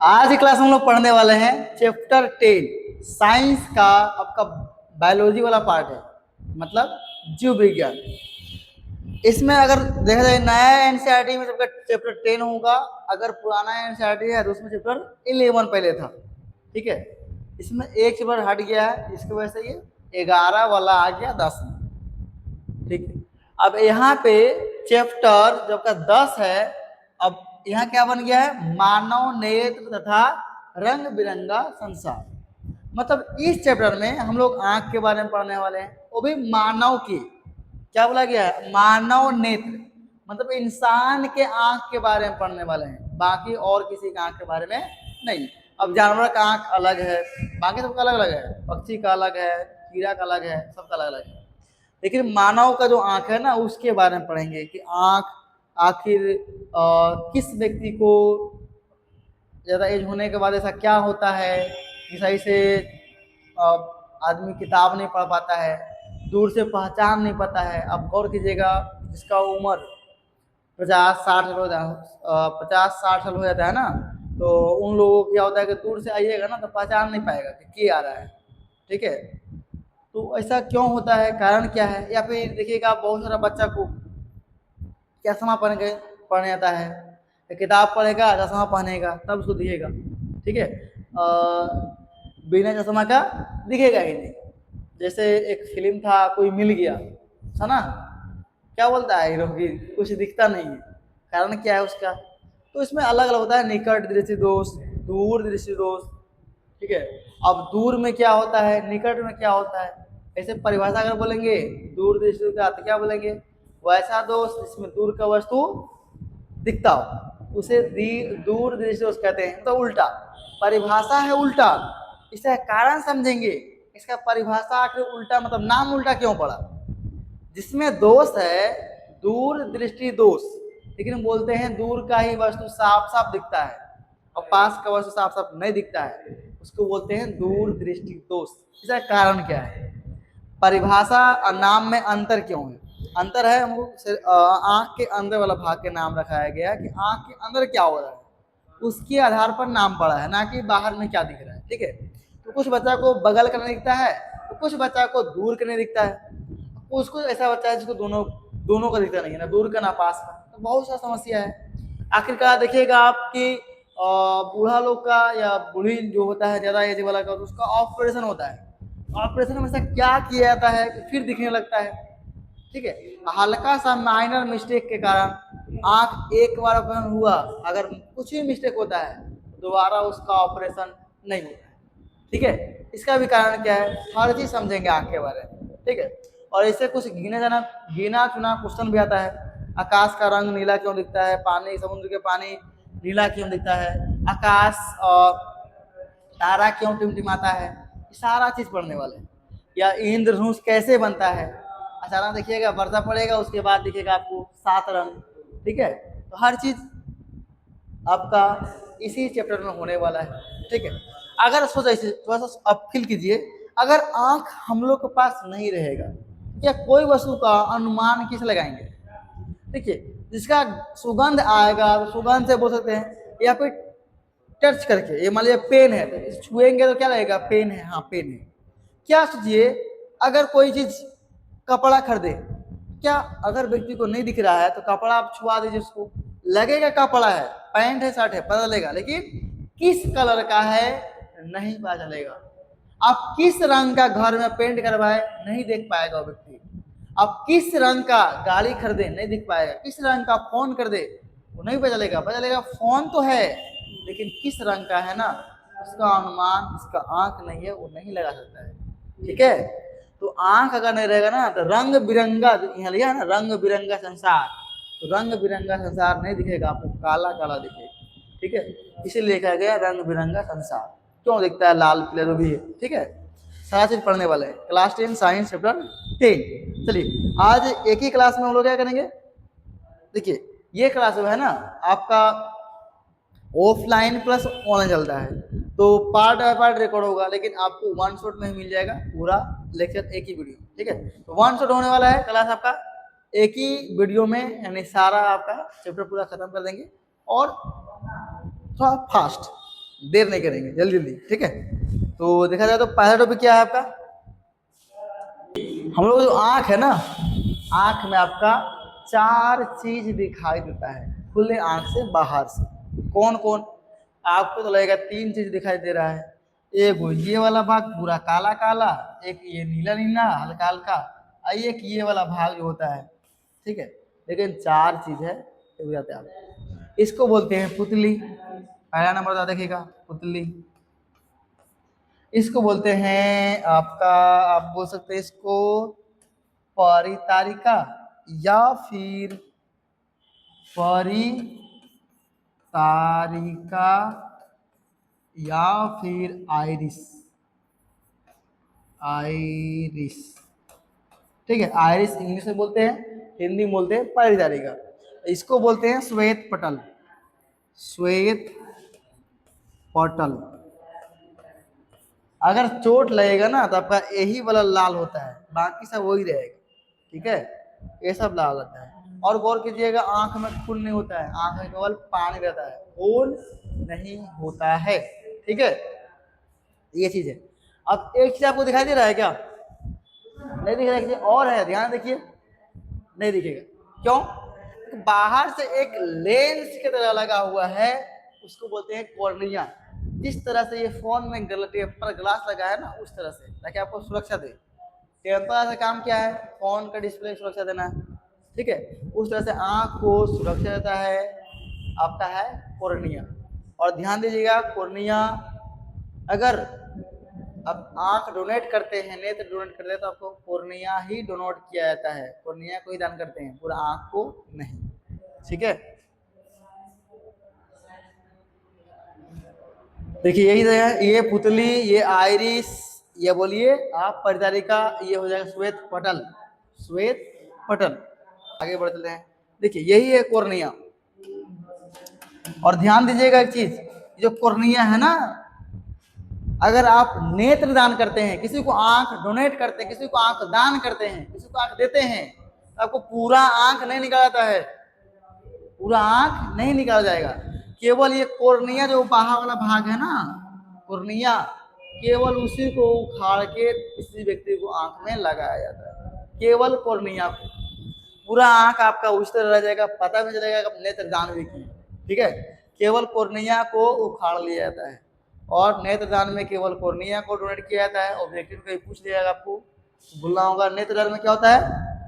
आज की क्लास में हम लोग पढ़ने वाले हैं चैप्टर 10 साइंस का आपका बायोलॉजी वाला पार्ट है, मतलब जीव विज्ञान। इसमें अगर देखा जाए नया एनसीईआरटी में सबका चैप्टर 10 होगा, अगर पुराना एनसीईआरटी है तो उसमें चैप्टर 11 पहले था। ठीक है, इसमें एक चैप्टर हट गया है, इसकी वजह से ये 11 वाला आ गया 10 में। ठीक है, अब यहाँ पे चैप्टर जब का 10 है, अब यहाँ क्या बन गया है, मानव नेत्र तथा रंग बिरंगा संसार। मतलब इस चैप्टर में हम लोग आंख के बारे में पढ़ने वाले हैं, वो भी मानव की। क्या बोला गया है, मानव नेत्र, मतलब इंसान के आंख के बारे में पढ़ने वाले हैं, बाकी और किसी का आंख के बारे में नहीं। अब जानवर का आंख अलग है, बाकी सबका अलग अलग है, पक्षी का अलग है, कीड़ा का अलग है, सबका अलग अलग है, लेकिन मानव का जो आंख है ना उसके बारे में पढ़ेंगे कि आंख आखिर किस व्यक्ति को ज़्यादा एज होने के बाद ऐसा क्या होता है कि सही से आदमी किताब नहीं पढ़ पाता है, दूर से पहचान नहीं पाता है। अब गौर कीजिएगा, जिसका उम्र 50-60 साल हो जाता 50-60 साल हो जाता है ना, तो उन लोगों को क्या होता है कि दूर से आइएगा ना तो पहचान नहीं पाएगा कि आ रहा है। ठीक है, तो ऐसा क्यों होता है, कारण क्या है? या फिर देखिएगा बहुत सारा बच्चा को चश्मा पढ़ने आता है, किताब पढ़ेगा चश्मा पहनेगा तब उसको दिखेगा। ठीक है, बिना चश्मा का दिखेगा ही नहीं। जैसे एक फिल्म था कोई मिल गया, है ना, क्या बोलता है हीरो की, कुछ दिखता नहीं है, कारण क्या है उसका? तो इसमें अलग अलग होता है, निकट दृष्टि दोष, दूर दृष्टि दोष। ठीक है, अब दूर में क्या होता है, निकट में क्या होता है, ऐसे परिभाषा अगर बोलेंगे दूर दृष्टि का अर्थ क्या बोलेंगे, वैसा दोष जिसमें दूर का वस्तु दिखता हो उसे दूर दृष्टि दोष कहते हैं। तो उल्टा परिभाषा है, उल्टा, इसका कारण समझेंगे। इसका परिभाषा आखिर उल्टा, मतलब नाम उल्टा क्यों पड़ा? जिसमें दोष है दूर दृष्टि दोष, लेकिन बोलते हैं दूर का ही वस्तु साफ साफ दिखता है और पास का वस्तु साफ साफ नहीं दिखता है, उसको बोलते हैं दूर दृष्टि दोष। इसका कारण क्या है? परिभाषा और नाम में अंतर क्यों है? अंतर है, हमको आंख के अंदर वाला भाग के नाम रखाया गया कि आंख के अंदर क्या हो रहा है, उसके आधार पर नाम पड़ा है, ना कि बाहर में क्या दिख रहा है। ठीक है, तो कुछ बच्चा को बगल करने दिखता है, तो कुछ बच्चा को दूर करने दिखता है, उसको ऐसा बच्चा है जिसको दोनों दोनों का दिखता नहीं है, ना दूर का ना पास का, तो बहुत सा समस्या है। आखिरकार देखिएगा आपकी बूढ़ा लोग का या बूढ़ी जो होता है ज़्यादा एज वाला का, तो उसका ऑपरेशन होता है। ऑपरेशन में ऐसा क्या किया जाता है कि फिर दिखने लगता है। ठीक है, हल्का सा माइनर मिस्टेक के कारण आंख एक बार ऑपरेशन हुआ, अगर कुछ भी मिस्टेक होता है दोबारा उसका ऑपरेशन नहीं होता है। ठीक है, इसका भी कारण क्या है, हर चीज समझेंगे आंख के बारे में। ठीक है, और ऐसे कुछ गिना चुना क्वेश्चन भी आता है। आकाश का रंग नीला क्यों दिखता है, पानी समुद्र के पानी नीला क्यों दिखता है, आकाश और तारा क्यों टिमटिमाता है, सारा चीज पढ़ने वाले हैं। या इंद्रधनुष कैसे बनता है, अचानक देखिएगा वर्षा पड़ेगा उसके बाद दिखेगा आपको 7 रंग। ठीक है, तो हर चीज आपका इसी चैप्टर में होने वाला है। ठीक है, अगर सोचा थोड़ा सा अब फील कीजिए, अगर आंख हम लोग के पास नहीं रहेगा, क्या कोई वस्तु का अनुमान किस लगाएंगे? देखिए, जिसका सुगंध आएगा तो सुगंध से बोल सकते हैं, या फिर टच करके, ये मान लीजिए पेन है तो छुएंगे तो क्या लगेगा, पेन है, हाँ पेन है। क्या सोचिए, अगर कोई चीज कपड़ा खरीदे, क्या अगर व्यक्ति को नहीं दिख रहा है तो कपड़ा आप छुआ दीजिए, उसको लगेगा कपड़ा है, पैंट है, शर्ट है, पता चलेगा, लेकिन किस कलर का है नहीं पता चलेगा। आप किस रंग का घर में पेंट करवाए नहीं देख पाएगा वो व्यक्ति। आप किस रंग का गाड़ी खरीदे नहीं दिख पाएगा, किस रंग का फोन खरीदे वो नहीं पता चलेगा। पता चलेगा फोन तो है लेकिन किस रंग का है ना, उसका अनुमान इसका आंख नहीं है वो नहीं लगा सकता है। ठीक है, तो आंख अगर नहीं रहेगा ना तो रंग बिरंगा, यहाँ लिया ना रंग बिरंगा संसार, तो रंग बिरंगा संसार नहीं दिखेगा आपको, काला काला दिखेगा। ठीक है, इसीलिए लिखा गया रंग बिरंगा संसार। क्यों दिखता है लाल पीला जो भी है। ठीक है, सारा चीज पढ़ने वाले हैं, क्लास 10 साइंस चैप्टर 10। चलिए आज एक ही क्लास में हम लोग क्या करेंगे, देखिए ये क्लास जो है ना आपका ऑफलाइन प्लस ऑनलाइन चलता है, तो पार्ट बाय पार्ट रिकॉर्ड होगा, लेकिन आपको वन शॉट में ही मिल जाएगा पूरा लेक्चर, एक ही वीडियो। ठीक है, तो वन शॉट होने वाला है क्लास आपका, एक ही वीडियो में, यानी सारा आपका चैप्टर पूरा खत्म कर देंगे, और थोड़ा फास्ट, देर नहीं करेंगे, जल्दी जल्दी, ठीक है। तो देखा जाए तो पहला टॉपिक क्या है आपका, हम लोग जो आँख है ना, आँख में आपका 4 चीज दिखाई देता है खुले आँख से बाहर से। कौन कौन, आपको तो लगेगा 3 चीज दिखाई दे रहा है। एक ये वाला भाग पूरा काला काला, एक ये नीला नीला हल्का हल्का, और एक ये वाला भाग जो होता है, ठीक है। लेकिन 4 चीज है, हो जाते हैं आप। इसको बोलते हैं पुतली, पहला नंबर था देखिएगा, पुतली। इसको बोलते हैं आपका, आप बोल सकते हैं इसको परितारिका, या फिर परितारिका, या फिर आइरिस, आइरिस, ठीक है। आइरिस इंग्लिश में बोलते हैं, हिंदी में बोलते हैं परितारिका। इसको बोलते हैं श्वेत पटल, श्वेत पटल। अगर चोट लगेगा ना तो आपका यही वाला लाल होता है, बाकी सब वही रहेगा, ठीक है। ये सब लाल होता है। और गौर कीजिएगा, आंख में खून नहीं होता है, आंख में केवल पानी रहता है, खून नहीं होता है, ठीक है। ये चीज है। अब एक चीज आपको दिखाई दे रहा है क्या, नहीं दिख रहा है, और है, ध्यान देखिए, नहीं दिखेगा, क्यों, बाहर से एक लेंस की तरह लगा हुआ है, उसको बोलते हैं कॉर्निया। जिस तरह से ये फोन में टेम्पर ग्लास लगा है ना, उस तरह से, ताकि आपको सुरक्षा दे। टेम्पर का काम क्या है, फोन का डिस्प्ले सुरक्षा देना है, ठीक है। उस तरह से आंख को सुरक्षा देता है आपका है कॉर्निया। और ध्यान दीजिएगा, कॉर्निया अगर अब आंख डोनेट करते हैं, नेत्र डोनेट करते हैं, तो आपको कॉर्निया ही डोनेट किया जाता है, कॉर्निया को ही दान करते हैं, पूरा आंख को नहीं, ठीक है। देखिए यही है, ये पुतली, ये आइरिस, ये बोलिए आप परिचारिका, ये हो जाएगा श्वेत पटल, श्वेत पटल। आगे बढ़ चलते हैं, देखिए यही है कॉर्निया। और ध्यान दीजिएगा एक चीज, जो कॉर्निया है ना, अगर आप नेत्र दान करते हैं, किसी को आंख डोनेट करते हैं, किसी को आंख दान करते हैं, किसी को आंख देते हैं, तो आपको पूरा आंख नहीं निकाला जाता है, पूरा आंख नहीं निकाला जाएगा, केवल ये कॉर्निया जो बाहर वाला भाग है ना, कॉर्निया, केवल उसी को उखाड़ के किसी व्यक्ति को आंख में लगाया जाता है, केवल कॉर्निया को। पूरा आंख आपका उस तरह रह जाएगा, पता भी चलेगा कि नेत्र दान भी किए, ठीक है। केवल कॉर्निया को उखाड़ लिया जाता है, और नेत्रदान में केवल कॉर्निया को डोनेट किया जाता है। और व्यक्ति को पूछ लिया जाएगा, आपको बोलना होगा नेत्रदान में क्या होता है,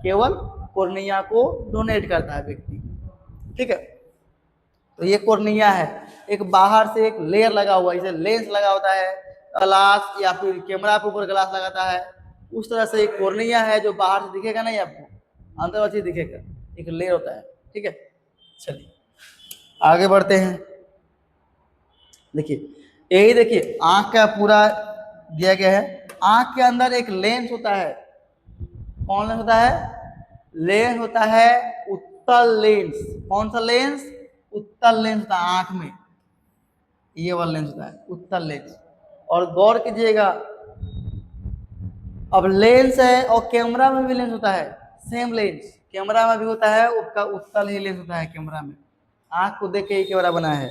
केवल कॉर्निया को डोनेट करता है व्यक्ति, ठीक है। तो ये कॉर्निया है, एक बाहर से एक लेयर लगा हुआ, जैसे लेंस लगा होता है, ग्लास या फिर कैमरा के ऊपर ग्लास लगाता है, उस तरह से एक कॉर्निया है जो बाहर से दिखेगा नहीं आपको, अंदर वाली चीज दिखेगा, एक लेयर होता है, ठीक है। चलिए आगे बढ़ते हैं, देखिए यही देखिए आंख का पूरा दिया गया है। आंख के अंदर एक लेंस होता है, कौन लेंस होता है, लेंस होता है उत्तल लेंस। कौन सा लेंस, उत्तल लेंस होता है आंख में, ये वाला लेंस होता है उत्तल लेंस। और गौर कीजिएगा, अब लेंस है और कैमरा में भी लेंस होता है, सेम लेंस कैमरा में भी होता है, उसका उत्तल ही लेंस होता है कैमरा में, आंख को देख के ही कैमरा बना है,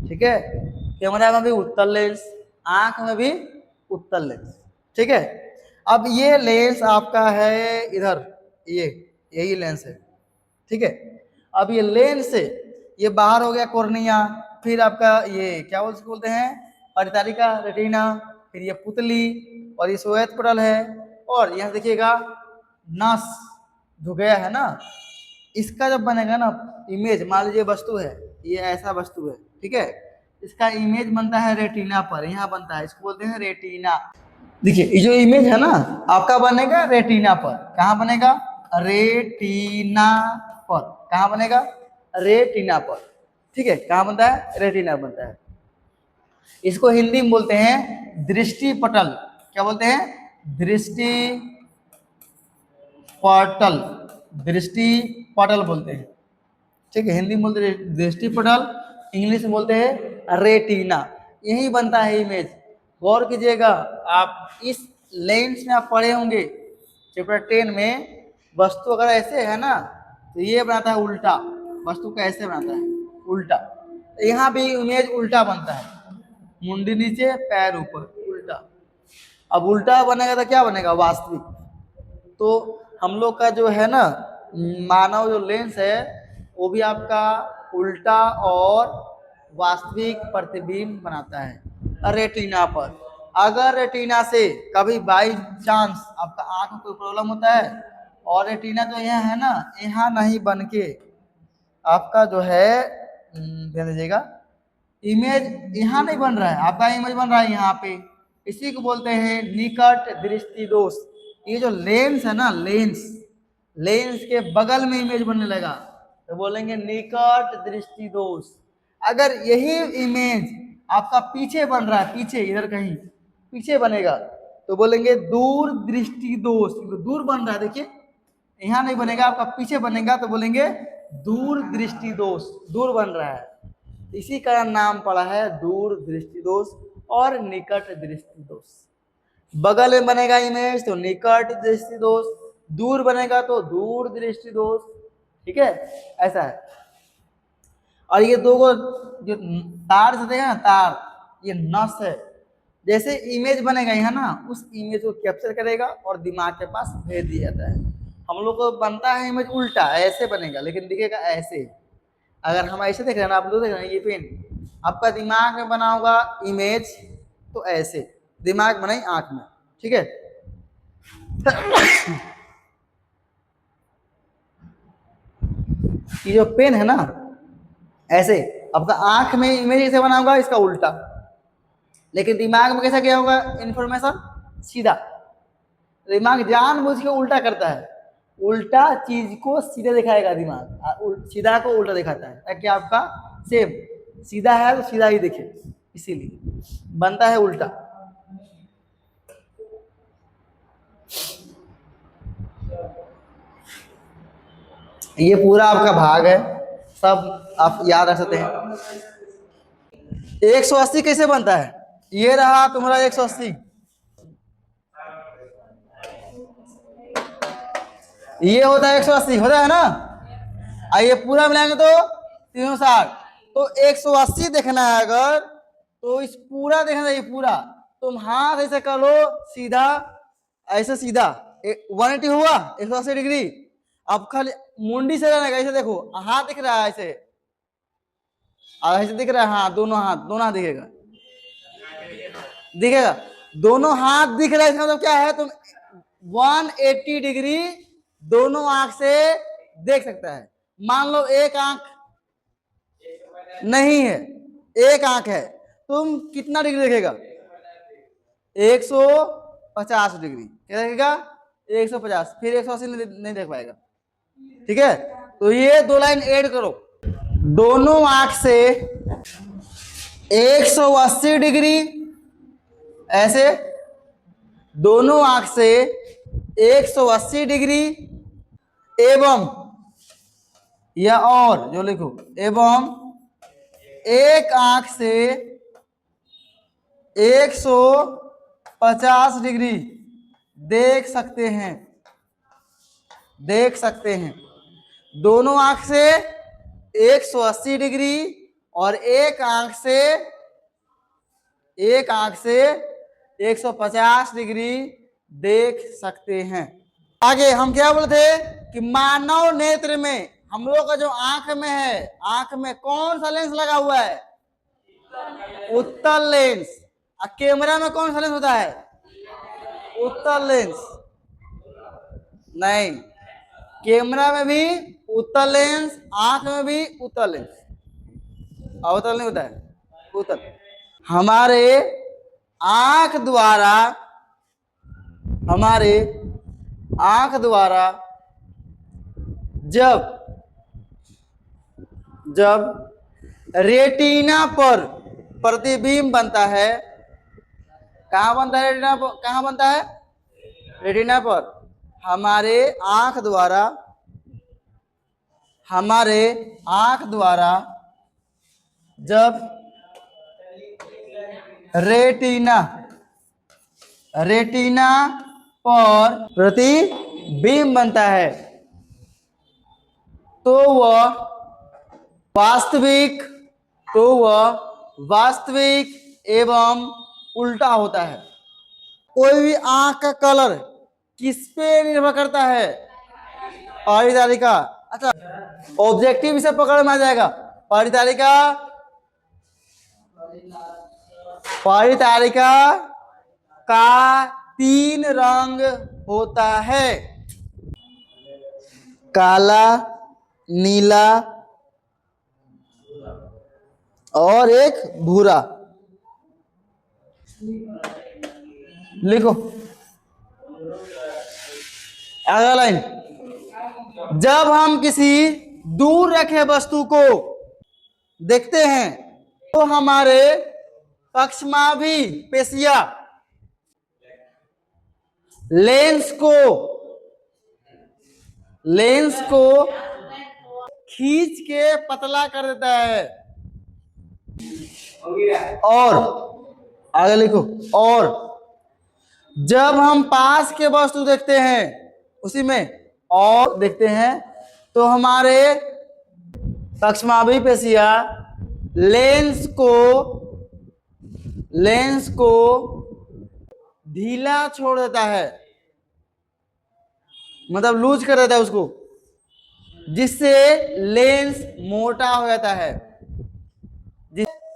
ठीक है। कैमरा में भी उत्तल लेंस, आंख में भी उत्तल लेंस, ठीक है। अब ये लेंस आपका है इधर, ये यही लेंस है, ठीक है। अब ये लेंस से ये बाहर हो गया कॉर्निया, फिर आपका ये क्या बोलते हैं, परिचारिका, रेटिना, फिर ये पुतली, और ये श्वेत पटल है। और यहाँ देखिएगा नस जो गया है ना, इसका जब बनेगा ना इमेज, मान लीजिए वस्तु है, ये ऐसा वस्तु है, ठीक है, इसका इमेज बनता है रेटिना पर, यहाँ बनता है, इसको बोलते हैं रेटिना। देखिए ये जो इमेज है ना आपका बनेगा रेटिना पर, कहाँ बनेगा, रेटिना पर, कहाँ बनेगा, रेटिना पर, ठीक है। कहाँ बनता है, रेटिना बनता है। इसको हिंदी में बोलते हैं दृष्टि पटल, क्या बोलते हैं, दृष्टि पटल, दृष्टि पटल बोलते हैं, ठीक है। हिंदी में बोलते हैं दृष्टि पटल, इंग्लिश में बोलते हैं रेटिना, यही बनता है इमेज। गौर कीजिएगा, आप इस लेंस में आप पढ़े होंगे चैप्टर 10 में, वस्तु अगर ऐसे है ना तो ये बनाता है उल्टा, वस्तु को ऐसे बनाता है उल्टा, यहाँ भी इमेज उल्टा बनता है, मुंडी नीचे, पैर ऊपर, उल्टा। अब उल्टा बनेगा तो क्या बनेगा? वास्तविक। तो हम लोग का जो है ना मानव जो लेंस है वो भी आपका उल्टा और वास्तविक प्रतिबिंब बनाता है रेटिना पर। अगर रेटिना से कभी बाई चांस आपका आंख में कोई प्रॉब्लम होता है और रेटिना जो यहाँ है ना यहाँ नहीं बन के आपका जो है ध्यान दीजिएगा, इमेज यहाँ नहीं बन रहा है, आपका इमेज बन रहा है यहाँ पे, इसी को बोलते हैं निकट दृष्टि दोष। ये जो लेंस है ना लेंस के बगल में इमेज बनने लगा तो बोलेंगे निकट दृष्टि दोष। अगर यही इमेज आपका पीछे बन रहा है, पीछे इधर कहीं पीछे बनेगा तो बोलेंगे दूर दृष्टि दोष। दूर बन रहा है, देखिए यहाँ नहीं बनेगा, आपका पीछे बनेगा तो बोलेंगे दूर दृष्टि दोष, दूर बन रहा है। इसी का नाम पड़ा है दूर दृष्टि दोष और निकट दृष्टि दोष। बगल में बनेगा इमेज तो निकट दृष्टि दोष, दूर बनेगा तो दूर दृष्टि दोष। ठीक है, ऐसा है। और ये दो जो तार से देगा ना तार, ये नस है। जैसे इमेज बनेगा यहाँ ना उस इमेज को कैप्चर करेगा और दिमाग के पास भेज दिया जाता है। हम लोग को बनता है इमेज उल्टा, ऐसे बनेगा लेकिन दिखेगा ऐसे। अगर हम ऐसे देख रहे हैं ना, आप लोग देख रहे हैं ये पेन, आपका दिमाग में बना होगा इमेज तो ऐसे दिमाग बनाई आंख में। ठीक है ये जो पेन है ना ऐसे, आपका आंख में इमेज ऐसे बना होगा, इसका उल्टा, लेकिन दिमाग में कैसा गया होगा इंफॉर्मेशन सीधा। दिमाग जानबूझ के उल्टा करता है, उल्टा चीज को सीधा दिखाएगा दिमाग, सीधा को उल्टा दिखाता है ताकि आपका सेम सीधा है तो सीधा ही दिखे, इसीलिए बनता है उल्टा। ये पूरा आपका भाग है, सब आप याद रख सकते हैं। 180 कैसे बनता है? ये रहा तुम्हारा 180, ये होता है 180, होता है ना। आइए पूरा मिलाएंगे तो 360, तो 180 देखना है अगर तो इस पूरा देखना है, ये पूरा तुम हाथ ऐसे कर लो सीधा, ऐसे सीधा 180 हुआ 180 डिग्री। अब खाली मुंडी से रहने का, ऐसे देखो हाथ दिख रहा है ऐसे, ऐसे दिख रहा है, हाँ दोनों हाथ दिखेगा, दिखेगा दोनों हाथ दिख रहा है। इसका मतलब क्या है, तुम 180 डिग्री दोनों आंख से देख सकता है। मान लो एक आंख नहीं है, एक आंख है, तुम कितना डिग्री देखेगा? 150 डिग्री। क्या देखेगा? 150, फिर 180 नहीं देख पाएगा। ठीक है, तो ये दो लाइन ऐड करो, दोनों आंख से 180 डिग्री ऐसे, दोनों आंख से 180 डिग्री एवं या और जो लिखो एवं एक आंख से 150 डिग्री देख सकते हैं, देख सकते हैं। दोनों आंख से 180 डिग्री और एक आंख से 150 डिग्री देख सकते हैं। आगे हम क्या बोलते थे कि मानव नेत्र में हम लोग का जो आंख में है, आंख में कौन सा लेंस लगा हुआ है? उत्तल लेंस। कैमरा में कौन सा लेंस होता है? उत्तल लेंस। नहीं, कैमरा में भी उत्तल लेंस, आंख में भी उत्तल लेंस, अवतल नहीं होता है, उत्तल। हमारे आंख द्वारा जब रेटिना पर प्रतिबिंब बनता है, कहाँ बनता है रेटिना पर? कहाँ बनता है? रेटिना पर। हमारे आंख द्वारा जब रेटिना पर प्रतिबिंब बनता है तो वह वास्तविक एवं उल्टा होता है। कोई भी आंख का कलर किस पे निर्भर करता है? परितारिका। अच्छा, ऑब्जेक्टिव इसे पकड़ में आ जाएगा। परितारिका, परितारिका का 3 रंग होता है, काला, नीला और एक भूरा। लिखो अगला लाइन। जब हम किसी दूर रखे वस्तु को देखते हैं तो हमारे पक्षमाभी पेशियां लेंस को खींच के पतला कर देता है। और आगे लिखो, और जब हम पास के वस्तु देखते हैं उसी में और देखते हैं तो हमारे पक्षमाभी पेशियां लेंस को ढीला छोड़ देता है, मतलब लूज कर देता है उसको, जिससे लेंस मोटा हो जाता है।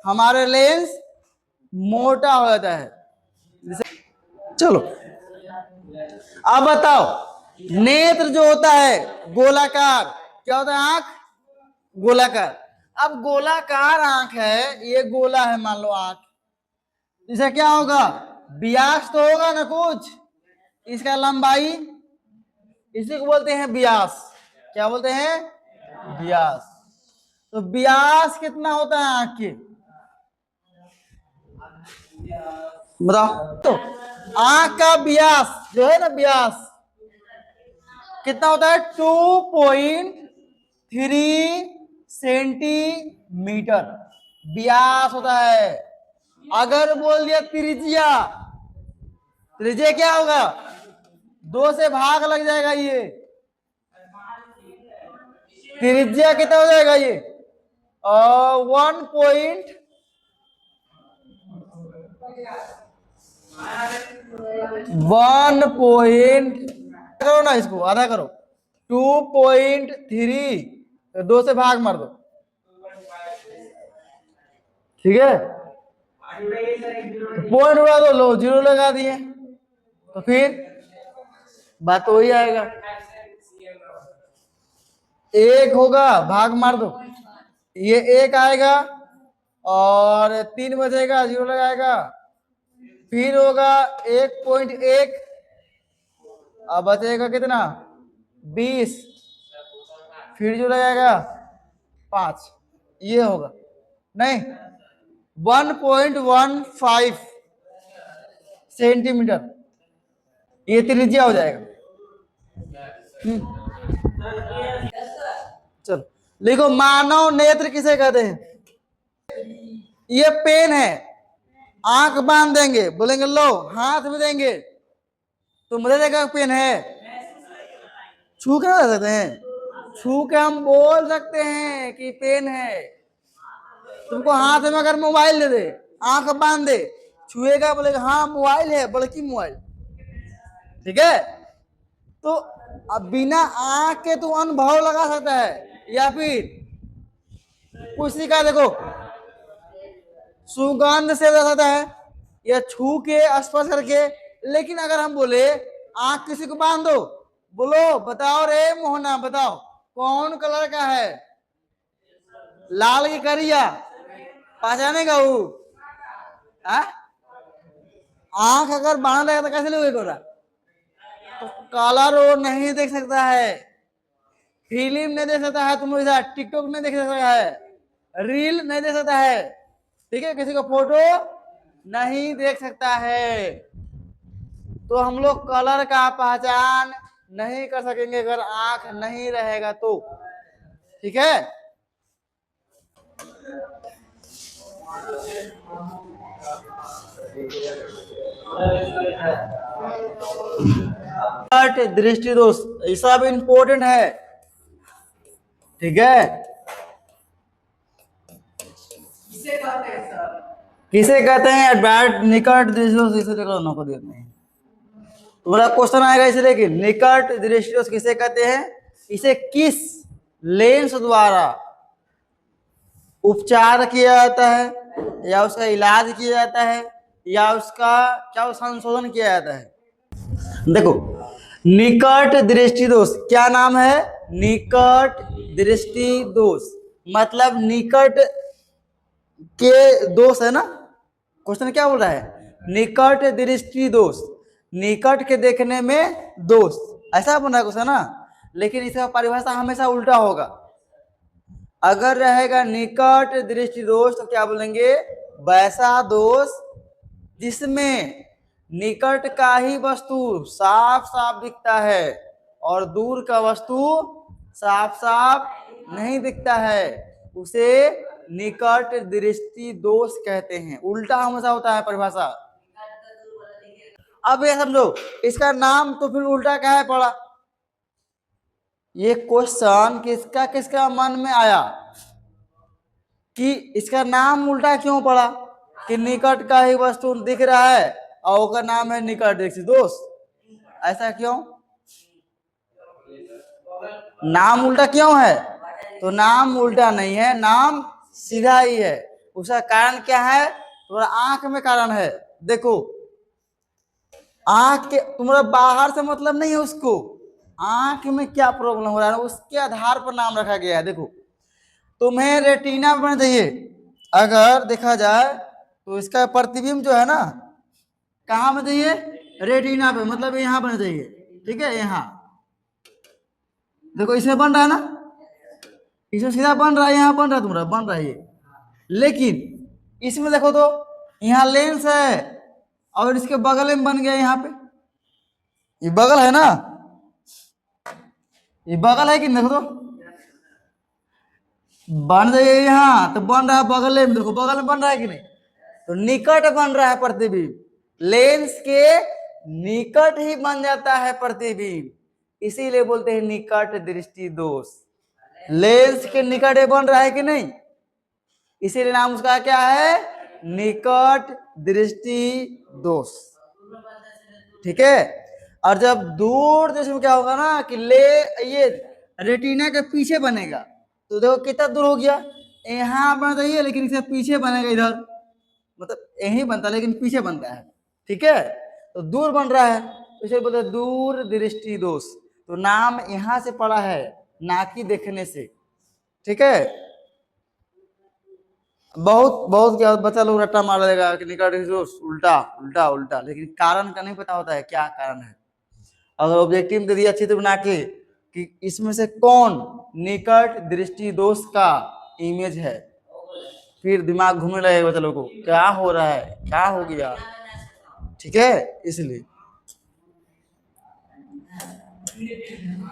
हमारे लेंस मोटा हो जाता है। चलो अब बताओ, नेत्र जो होता है गोलाकार, क्या होता है? आंख गोलाकार। अब गोलाकार आंख है, ये गोला है मान लो आंख, इसे क्या होगा? व्यास तो होगा ना कुछ, इसका लंबाई, इसी को बोलते हैं व्यास। क्या बोलते हैं? व्यास। तो व्यास कितना होता है आंख के? बताओ तो। आंख का व्यास जो है ना, व्यास कितना होता है? 2.3 सेंटीमीटर व्यास होता है। अगर बोल दिया त्रिज्या, त्रिज्या क्या होगा? 2 से भाग लग जाएगा, ये त्रिज्या कितना हो जाएगा? ये 1 पॉइंट करो ना, इसको आधा करो, 2.3, 2 से भाग मार दो, ठीक है? पॉइंट उड़ा दो, लो 0 लगा दिए, तो फिर बात तो वही आएगा। 1 होगा, भाग मार दो, ये 1 आएगा और 3 बचेगा, 0 लगाएगा, फिर होगा 1.1, अब बचेगा कितना? 20, फिर जो लगाएगा 5, ये होगा नहीं 1.15 सेंटीमीटर, ये त्रिज्या हो जाएगा। चलो लिखो, मानव नेत्र किसे कहते हैं? ये पेन है, आंख बांध देंगे, बोलेंगे लो, हाथ में देंगे तो मुझे देखा पेन है, छू के ना सकते हैं, छू के हम बोल सकते हैं कि पेन है। तुमको हाथ में अगर मोबाइल दे दे, आंख बांध दे, छुएगा, बोलेगा हाँ मोबाइल है, बल्कि मोबाइल, ठीक है? तो अब बिना आंख के तू अनुभव लगा सकता है, या फिर किसी का देखो सुगंध से लगा सकता है, या छू के स्पर्श करके। लेकिन अगर हम बोले आंख किसी को बांध दो, बोलो बताओ रे मोहना, बताओ कौन कलर का है, लाल की करिया, पहचानेगा वो? आंख अगर बांध रहेगा तो कैसे लगेगा? तो कलर वो नहीं देख सकता है, फिल्म नहीं देख सकता है, तुम टिकटॉक नहीं देख सकता है, रील नहीं देख सकता है, ठीक है? किसी को फोटो नहीं देख सकता है। तो हम लोग कलर का पहचान नहीं कर सकेंगे अगर आंख नहीं रहेगा तो, ठीक है? दृष्टि दोष ये सब इंपॉर्टेंट है, ठीक है? किसे कहते हैं एडवर्ट निकट दृष्टि इसे को देते हैं। तुम्हारा क्वेश्चन आएगा इसे, लेकिन निकट दृष्टि किसे कहते हैं, इसे किस लेंस द्वारा उपचार किया जाता है या उसका इलाज किया जाता है या उसका क्या संशोधन किया जाता है। देखो निकट दृष्टि दोष क्या नाम है, निकट दृष्टि दोष मतलब निकट के दोष है ना। क्वेश्चन क्या बोल रहा है, निकट दृष्टि दोष, निकट के देखने में दोष, ऐसा बना क्वेश्चन ना। लेकिन इसका परिभाषा हमेशा उल्टा होगा। अगर रहेगा निकट दृष्टि दोष तो क्या बोलेंगे, वैसा दोष जिसमें निकट का ही वस्तु साफ साफ दिखता है और दूर का वस्तु साफ साफ नहीं दिखता है, उसे निकट दृष्टि दोष कहते हैं। उल्टा हमेशा होता है परिभाषा। अब ये समझो, इसका नाम तो फिर उल्टा क्या है पड़ा। ये क्वेश्चन किसका किसका मन में आया कि इसका नाम उल्टा क्यों पड़ा, कि निकट का ही वस्तु दिख रहा है और उसका नाम है निकट दृष्टि दोष, ऐसा क्यों, नाम उल्टा क्यों है। तो नाम उल्टा नहीं है, नाम सीधा ही है। उसका कारण क्या है, तुम्हारा आंख में कारण है। देखो आंख के तुम्हारा बाहर से मतलब नहीं है, उसको आंख में क्या प्रॉब्लम हो रहा है उसके आधार पर नाम रखा गया है। देखो तुम्हें रेटिना बनना चाहिए, अगर देखा जाए तो इसका प्रतिबिंब जो है ना कहाँ में चाहिए, रेटिना पे, मतलब यहाँ बनना चाहिए। ठीक है, यहाँ देखो इसमें बन रहा है ना, इसमें सीधा बन रहा है, यहाँ बन रहा है, तुम्हारा बन रहा है ये। लेकिन इसमें देखो तो यहाँ लेंस है और इसके बगल में बन गया यहाँ पे, ये बगल है ना, ये बगल है कि देखो तो बन जाइए, यहाँ तो बन रहा है बगल में, देखो बगल में बन रहा है कि नहीं, तो निकट बन रहा है प्रतिबिंब, लेंस के निकट ही बन जाता है प्रतिबिंब, इसीलिए बोलते हैं निकट दृष्टि दोष। लेंस के निकट बन रहा है कि नहीं, इसीलिए नाम उसका क्या है, निकट दृष्टि दोष। ठीक है, और जब दूर दृष्टि में क्या होगा ना कि ये रेटिना के पीछे बनेगा, तो देखो कितना दूर हो गया, यहाँ बन रही है लेकिन इसे पीछे बनेगा, इधर मतलब यही बनता है लेकिन पीछे बनता है। ठीक है, तो दूर बन रहा है, तो इसे बोलते हैं दूर दृष्टि दोष। तो नाम यहाँ से पड़ा है, ना कि देखने से। ठीक है, बहुत बहुत क्या बच्चा लोग रट्टा मार देगा कि निकट दृष्टि दोष उल्टा उल्टा उल्टा, लेकिन कारण का नहीं पता होता है क्या कारण है। अगर ऑब्जेक्टिव दे दिया चित्र बना के कि इसमें से कौन निकट दृष्टि दोष का इमेज है, फिर दिमाग घूमने लगेगा बच्चा लोगों को, क्या हो रहा है, क्या हो गया। ठीक है, इसलिए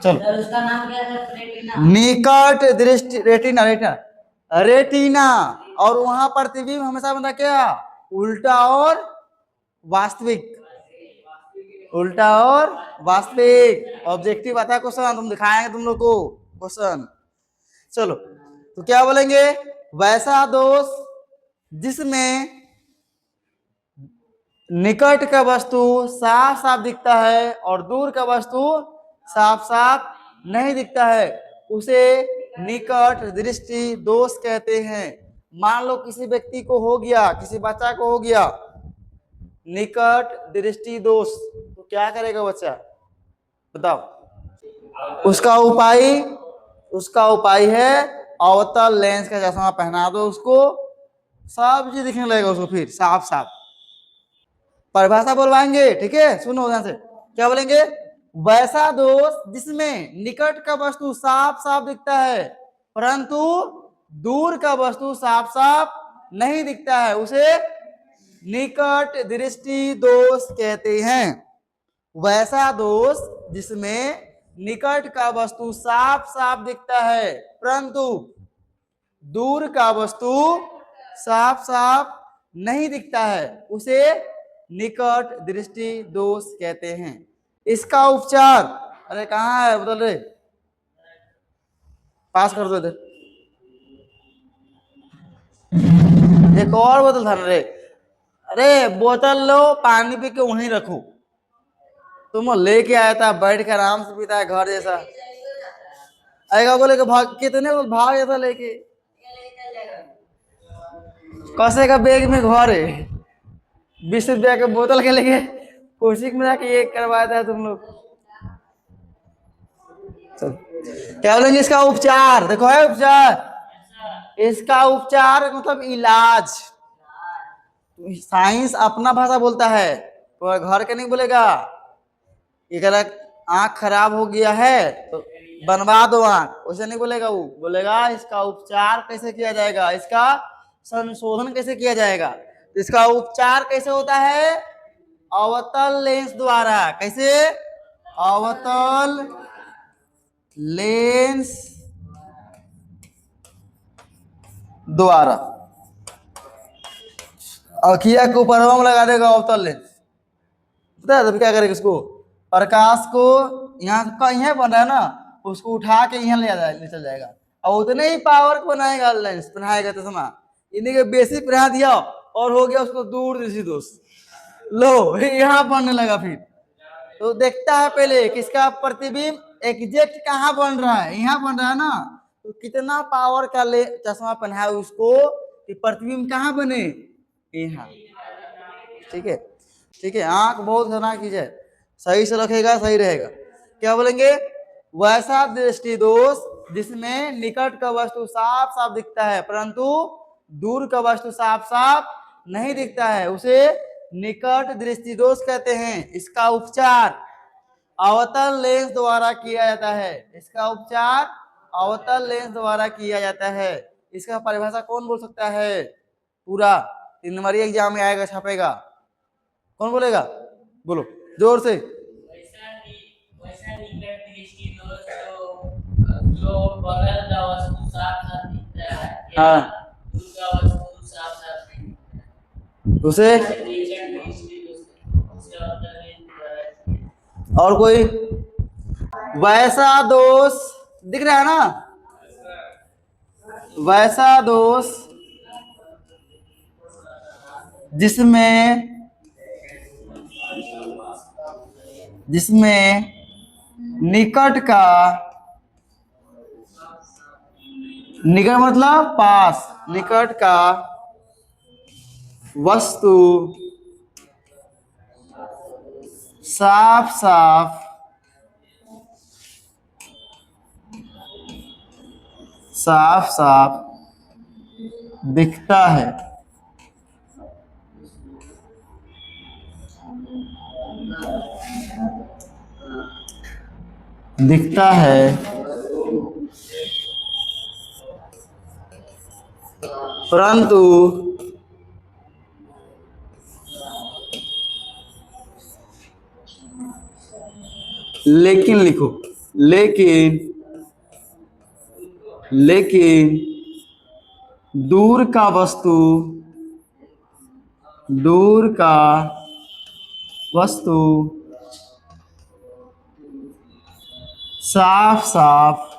चलो उसका नाम क्या है, निकट दृष्टि रेटिना, रेटिना रेटिना, और वहां प्रतिबिंब हमेशा बनता क्या, उल्टा और वास्तविक, उल्टा और वास्तविक। ऑब्जेक्टिव आता है क्वेश्चन, तुम दिखाएंगे तुम लोग को क्वेश्चन। चलो तो क्या बोलेंगे, वैसा दोष जिसमें निकट का वस्तु साफ साफ दिखता है और दूर का वस्तु साफ साफ नहीं दिखता है, उसे निकट दृष्टि दोष कहते हैं। मान लो किसी व्यक्ति को हो गया, किसी बच्चा को हो गया निकट दृष्टि दोष, तो क्या करेगा बच्चा बताओ। उसका उपाय है अवतल लेंस का चश्मा पहना दो उसको, सब चीज दिखने लगेगा उसको फिर साफ साफ। परिभाषा बोलवाएंगे, ठीक है, सुनो ध्यान से, क्या बोलेंगे, वैसा दोष जिसमें निकट का वस्तु साफ साफ दिखता है परंतु दूर का वस्तु साफ साफ नहीं दिखता है, उसे निकट दृष्टि दोष कहते हैं। वैसा दोष जिसमें निकट का वस्तु साफ साफ दिखता है परंतु दूर का वस्तु साफ साफ नहीं दिखता है, उसे निकट दृष्टि दोष कहते हैं। इसका उपचार, अरे कहाँ है बदल रहे, पास कर दो इधर, एक और बदल था रे, अरे बोतल लो, पानी पी के वहीं रखो। तुम लेके आया था, बैठ के आराम से पीता है घर जैसा। आएगा बोले भाग, कितने को भाग जाता लेके, कैसे का बैग में घर है, 20 रुपया के बोतल के लेके कोशिश में जाके ये करवाया था तुम लोग। क्या बोलेंगे इसका उपचार? देखो है उपचार, इसका उपचार मतलब इलाज। साइंस अपना भाषा बोलता है, तो घर के नहीं बोलेगा। अगर आंख खराब हो गया है तो बनवा दो आंख, वैसे नहीं बोलेगा। वो बोलेगा इसका उपचार कैसे किया जाएगा, इसका संशोधन कैसे किया जाएगा। तो इसका उपचार कैसे होता है? अवतल लेंस द्वारा। कैसे? अवतल लेंस द्वारा। अखिया के ऊपर हम लगा देगा अवतल लेंस। पता है तब क्या करेगा? इसको प्रकाश को यहाँ का यहाँ बन रहा है ना, उसको उठा के यहाँ ले चल जाएगा, और उतने ही पावर को बनाएगा लेंस, पहनाएगा चश्मा। इन्हीं के बेसिक पहना दिया और हो गया उसको दूर दृष्टि दोष। लो यहाँ बनने लगा। फिर तो देखता है पहले किसका प्रतिबिंब एग्जैक्ट कहाँ बन रहा है, यहाँ बन रहा है ना, तो कितना पावर का ले चश्मा पहनाए उसको कि प्रतिबिंब कहाँ बने, यहाँ। ठीक है, ठीक है। आंख बहुत खतरनाक चीज है, सही से रखेगा सही रहेगा। क्या बोलेंगे? वैसा दृष्टि दोष जिसमें निकट का वस्तु साफ साफ दिखता है परंतु दूर का वस्तु साफ साफ नहीं दिखता है, उसे निकट दृष्टि दोष कहते हैं। इसका उपचार अवतल लेंस द्वारा किया जाता है। इसका उपचार अवतल लेंस द्वारा किया जाता है। इसका परिभाषा कौन बोल सकता है? पूरा 3 नंबरी एग्जाम में आएगा, छपेगा। कौन बोलेगा? बोलो जोर से। वैसा निकट दृष्टि दोष जो बगल का वस्तु साफ साफ दिखता है, हाँ, दूर का वस्तु साफ साफ नहीं दिखता, उसे निकट दृष्टि दोष उसका अवतल लेंस। और कोई वैसा दोष दिख रहा है ना, वैसा दोष जिसमें निकट का, निकट मतलब पास, निकट का वस्तु साफ साफ साफ साफ दिखता है, दिखता है परंतु लेकिन लिखो, लेकिन दूर का वस्तु साफ साफ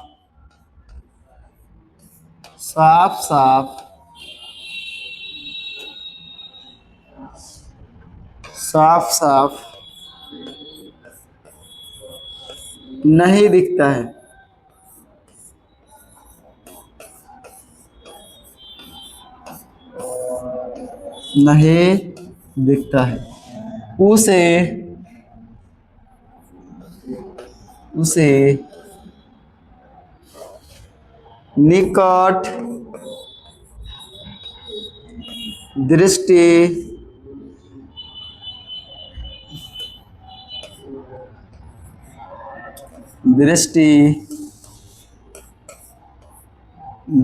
नहीं दिखता है। नहीं दिखता है, उसे निकट दृष्टि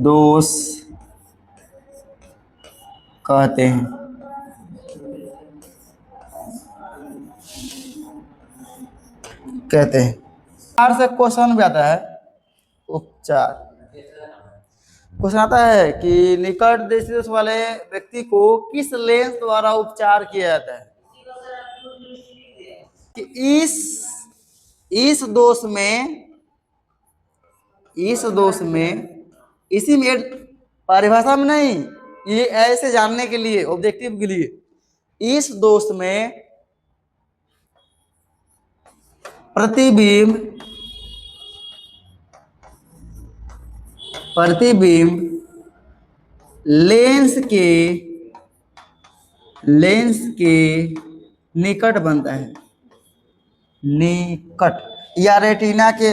दोष कहते हैं। से क्वेश्चन भी आता है, उपचार क्वेश्चन आता है कि निकट दृष्टि दोष वाले व्यक्ति को किस लेंस द्वारा उपचार किया जाता है। कि इस दोष में इसी में परिभाषा में नहीं, ये ऐसे जानने के लिए, ऑब्जेक्टिव के लिए, इस दोष में प्रतिबिंब लेंस के निकट बनता है, निकट, या रेटिना के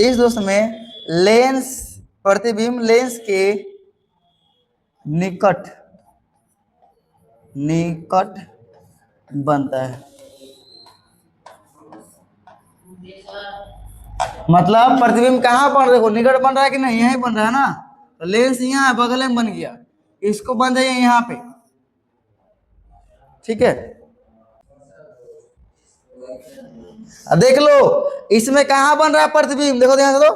इस दोष में प्रतिबिंब लेंस के निकट बनता है। मतलब प्रतिबिंब कहाँ बन रहा है, देखो निकट बन रहा है कि नहीं, यहीं बन रहा है ना, तो लेंस यहाँ है, बगल में बन गया, इसको बन जाइए यहाँ पे, ठीक है। देख लो इसमें कहाँ बन रहा है प्रतिबिंब, देखो ध्यान से,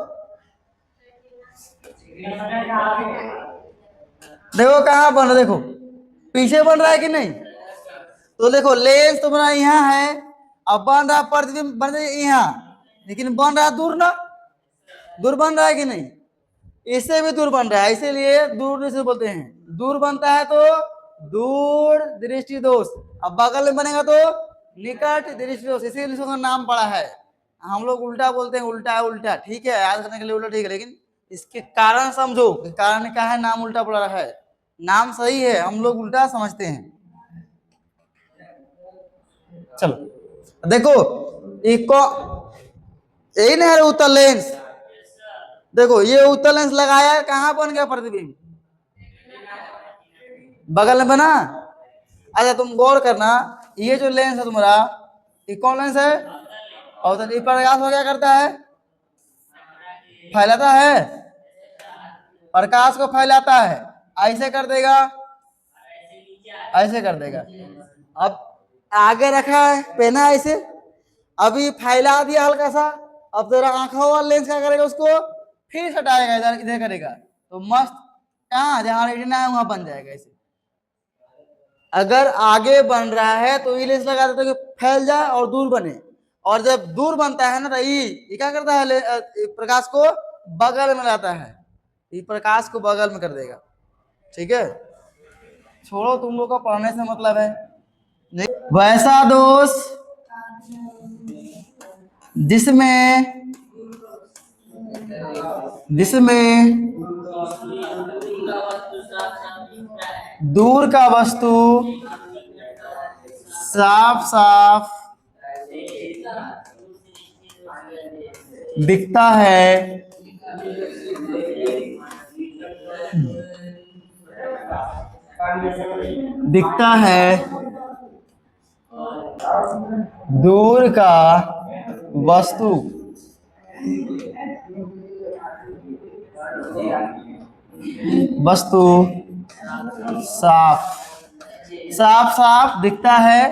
देखो कहाँ बन रहा है, देखो पीछे बन रहा है कि नहीं, तो देखो लेंस तुम्हारा यहाँ है, अब बन रहा प्रतिबिंब बन रहा है यहाँ, लेकिन बन रहा दूर ना, दूर बन रहा है कि नहीं, इससे भी दूर बन रहा है, इसीलिए दूर दृष्टि बोलते हैं। दूर बनता है तो दूर दृष्टि दोष, अब बगल में बनेगा तो निकट दृष्टि दोष, इसीलिए इसका नाम पड़ा है। हम लोग उल्टा बोलते हैं, उल्टा है उल्टा, ठीक है, याद करने के लिए उल्टा ठीक है, लेकिन इसके कारण समझो, कारण क्या है, नाम उल्टा पड़ा है, नाम सही है, हम लोग उल्टा समझते हैं। चलो देखो इको यही ना है उत्तल लेंस, देखो ये उत्तल लेंस लगाया, कहाँ बन गया प्रतिबिंब, बगल में बना। अच्छा तुम गौर करना, ये जो लेंस है तुम्हारा, ये कौन लेंस है, और तो प्रकाश को क्या करता है, फैलाता है, प्रकाश को फैलाता है, ऐसे कर देगा, ऐसे कर देगा। अब आगे रखा है, पहना है ऐसे, अभी फैला दिया हल्का सा, अब तेरा आंखों वाला लेंस क्या करेगा, उसको फिर हटाएगा, इधर इधर करेगा, तो मस्त कहाँ जहाँ रेटिना है वहां बन जाएगा ऐसे। अगर आगे बन रहा है तो ये लेंस लगा देता है कि फैल जाए और दूर बने, और जब दूर बनता है ना तो ये क्या करता है, प्रकाश को बगल में लाता है, ये प्रकाश को बगल में कर देगा, ठीक है। छोड़ो, तुम लोग का पढ़ने से मतलब है नहीं। वैसा दोष जिसमें दूर का वस्तु साफ साफ दिखता है, दूर का वस्तु साफ साफ दिखता है,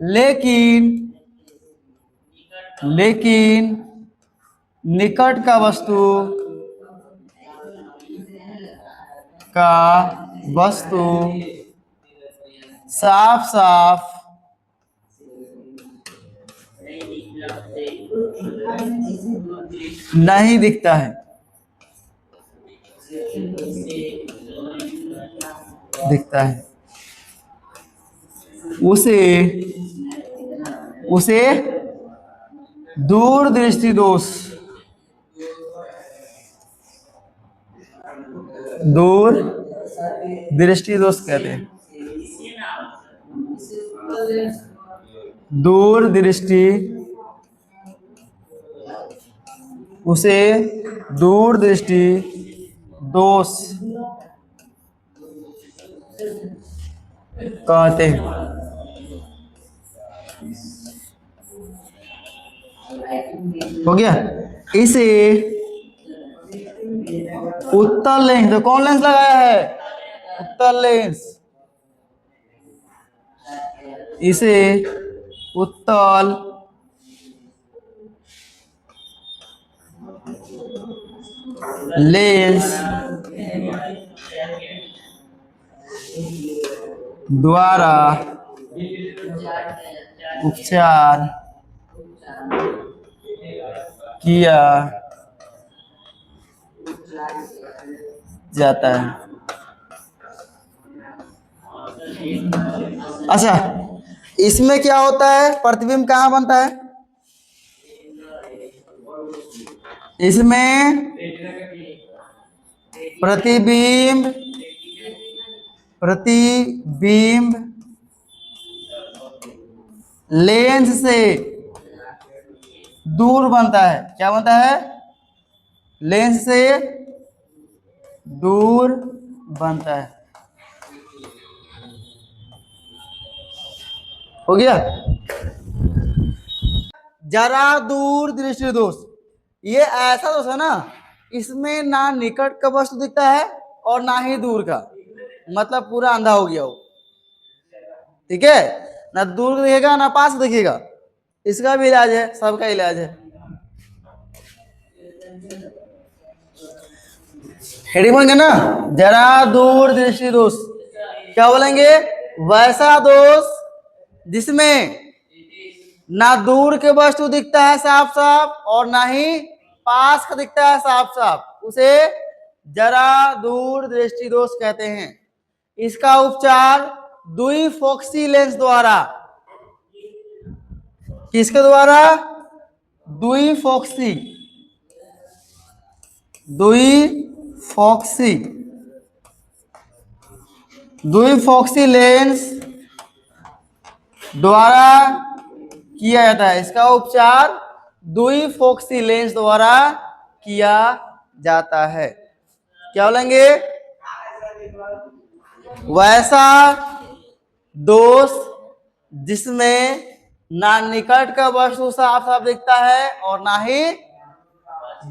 लेकिन निकट का वस्तु साफ साफ नहीं दिखता है, उसे दूर दृष्टि दोष कहते हैं। दूर दृष्टि, उसे दूर दृष्टि दोष कहते हैं। हो गया। इसे उत्तल लेंस, तो कौन लेंस लगाया है, उत्तल लेंस, इसे उत्तल लेंस द्वारा उपचार किया जाता है। अच्छा, इसमें क्या होता है, प्रतिबिंब कहाँ बनता है? इसमें प्रतिबिंब प्रतिबिंब लेंस से दूर बनता है। क्या बनता है? लेंस से दूर बनता है। हो गया? जरा दूर दृष्टि दोष, ये ऐसा दोष है ना, इसमें ना निकट का वस्तु दिखता है और ना ही दूर का, मतलब पूरा अंधा हो गया वो। ठीक है, ना दूर दिखेगा ना पास दिखेगा। इसका भी इलाज है, सबका इलाज है। हेडिंग बोलेंगे ना, जरा दूर दृष्टि दोष। क्या बोलेंगे? वैसा दोष जिसमें ना दूर के वस्तु दिखता है साफ साफ और ना ही पास का दिखता है साफ साफ, उसे जरा दूर दृष्टि दोष कहते हैं। इसका उपचार द्विफोक्सी लेंस द्वारा, किसके द्वारा? द्विफोक्सी द्विफोक्सी द्विफोक्सी लेंस द्वारा किया जाता है। इसका उपचार द्विफोक्सी लेंस द्वारा किया जाता है। क्या बोलेंगे? वैसा दोष जिसमें ना निकट का वस्तु साफ साफ दिखता है और ना ही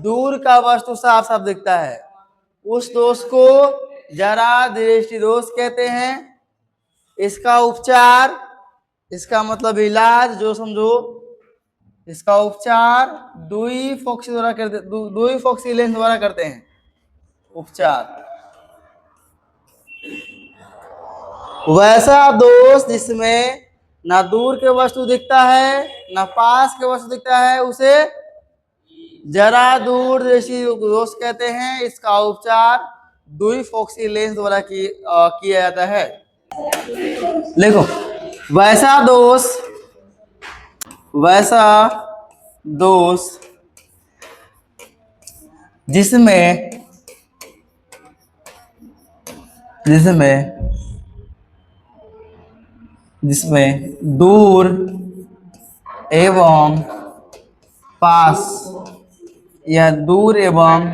दूर का वस्तु साफ साफ दिखता है, उस दोष को जरा दृष्टि दोष कहते हैं। इसका उपचार, इसका मतलब इलाज जो समझो, इसका उपचार द्विफोक्सी द्वारा करते, द्विफोक्सी लेंस द्वारा करते हैं उपचार। वैसा दोष जिसमें ना दूर के वस्तु दिखता है ना पास के वस्तु दिखता है, उसे जरा दूर दृष्टि दोष कहते हैं। इसका उपचार द्विफोक्सी लेंस द्वारा किया जाता है। देखो, वैसा दोष जिसमें दूर एवं पास या दूर एवं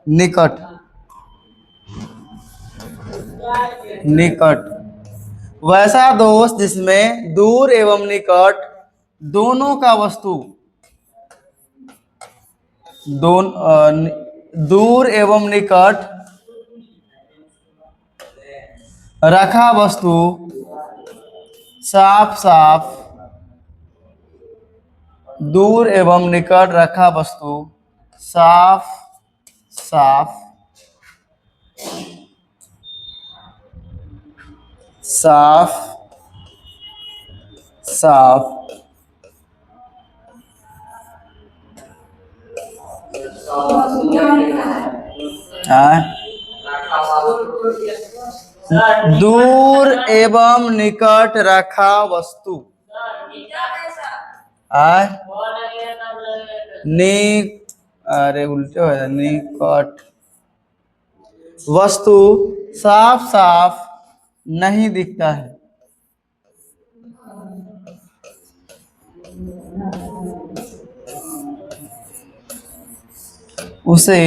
निकट वैसा दोष जिसमें दूर एवं निकट दोनों का वस्तु, दूर एवं निकट रखा वस्तु साफ साफ, दूर एवं निकट रखा वस्तु साफ साफ दूर एवं निकट रखा वस्तु अरे उल्टे हो जाए, निकट वस्तु साफ साफ नहीं दिखता है, उसे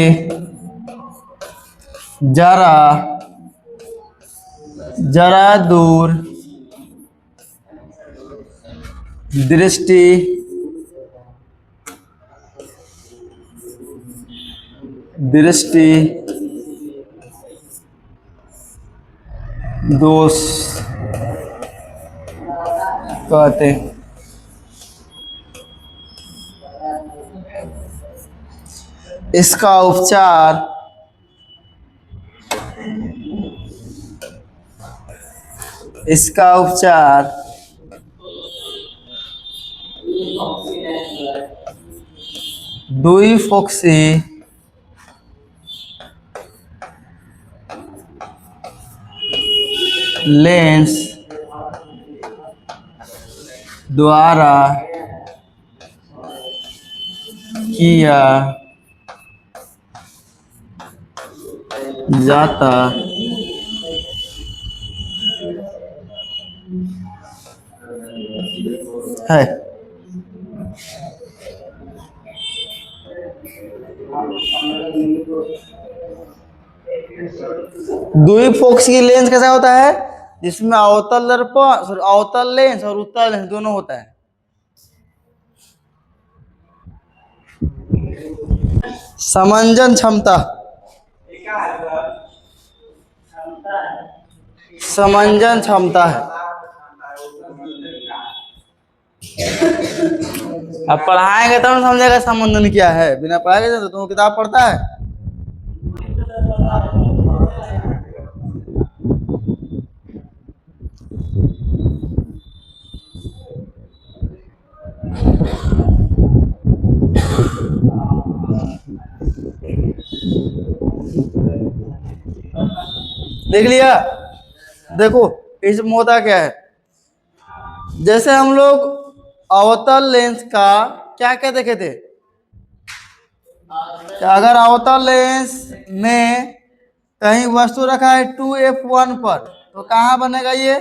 जरा दूर दृष्टि दोष कहते हैं। इसका उपचार द्विफोक्सी लेंस द्वारा किया जाता है। द्विपक्षीय की लेंस कैसा होता है, जिसमें अवतल दर्पण, अवतल लेंस और उत्तल लेंस दोनों होता है। समंजन क्षमता, समंजन क्षमता है। अब पढ़ाएंगे तब तो समझेगा समंजन क्या है, बिना पढ़ाए तो तुम किताब पढ़ता है। देख लिया, देखो इसमें होता क्या है, जैसे हम लोग अवतल लेंस का क्या क्या देखे थे, कि अगर अवतल लेंस में कहीं वस्तु रखा है 2f1 पर, तो कहाँ बनेगा ये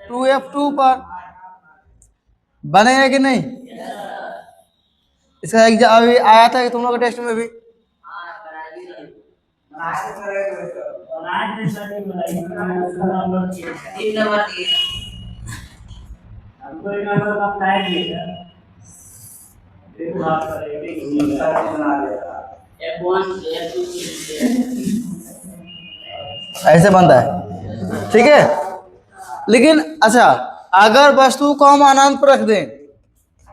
2f2 पर, बनेगा कि नहीं। इसका एग्जाम अभी आया था कि तुम लोग के टेस्ट में भी। ऐसे बनता है, ठीक है। लेकिन अच्छा, अगर वस्तु को हम अनंत पर रख दें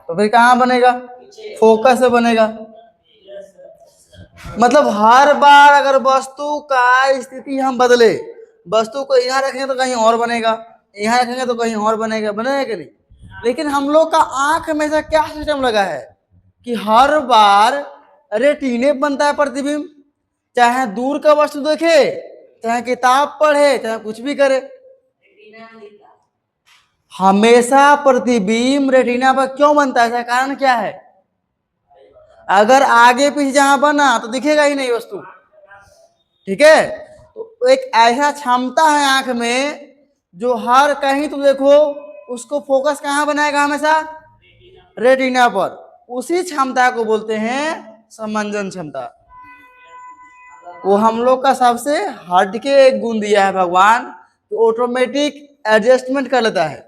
तो फिर कहाँ बनेगा, फोकस से बनेगा। मतलब हर बार अगर वस्तु का स्थिति हम बदले, वस्तु को यहाँ रखेंगे तो कहीं और बनेगा, यहाँ रखेंगे तो कहीं और बनेगा, बनेगा कि नहीं। लेकिन हम लोग का आंख में ऐसा क्या सिस्टम लगा है कि हर बार रेटिने बनता है प्रतिबिंब, चाहे दूर का वस्तु देखे, चाहे किताब पढ़े, चाहे कुछ भी करे, हमेशा प्रतिबिंब रेटिना पर क्यों बनता है, इसका कारण क्या है। अगर आगे पीछे जहां बना तो दिखेगा ही नहीं वस्तु, ठीक है। तो एक ऐसा क्षमता है आंख में जो हर कहीं तुम देखो उसको फोकस कहाँ बनाएगा, हमेशा रेटिना पर। उसी क्षमता को बोलते हैं समंजन क्षमता। वो हम लोग का सबसे हट के एक गुण दिया है भगवान, तो ऑटोमेटिक एडजस्टमेंट कर लेता है,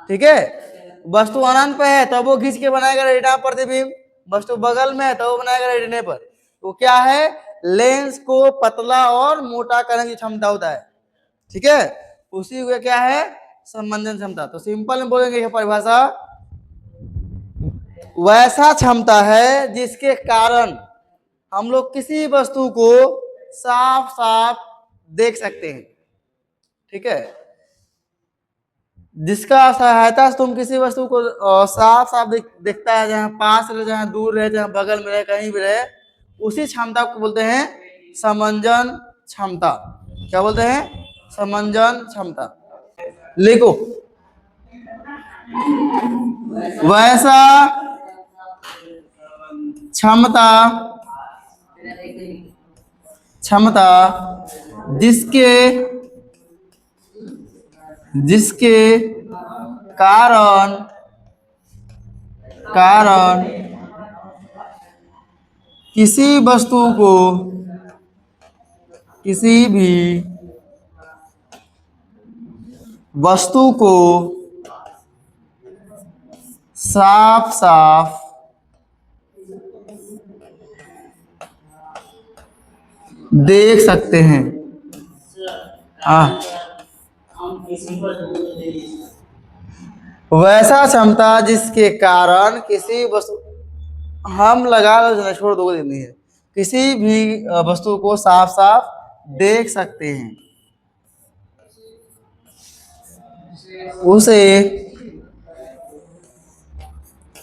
ठीक है। वस्तु अनंत पे है तब वो खींच के बनाएगा रेटिना पर प्रतिबिंब, वस्तु बगल में है तब वो बनाएगा रेटिने पर। तो क्या है, लेंस को पतला और मोटा करने की क्षमता होता है, ठीक है। उसी को क्या है, समंजन क्षमता। तो सिंपल में बोलेंगे यह परिभाषा, वैसा क्षमता है जिसके कारण हम लोग किसी वस्तु को साफ साफ देख सकते हैं, ठीक है। जिसका सहायता से तुम किसी वस्तु को साफ साफ दिखता है, जहां पास रहे, जहां दूर रहे, जहां बगल में रहे, कहीं भी रहे, उसी क्षमता को बोलते हैं समंजन क्षमता। क्या बोलते हैं, समंजन क्षमता। लिखो, वैसा क्षमता, क्षमता जिसके जिसके कारण किसी वस्तु को, किसी भी वस्तु को साफ साफ देख सकते हैं। हाँ, वैसा क्षमता जिसके कारण किसी वस्तु, हम लगा लो छोड़ दो देनी है, किसी भी वस्तु को साफ साफ देख सकते हैं,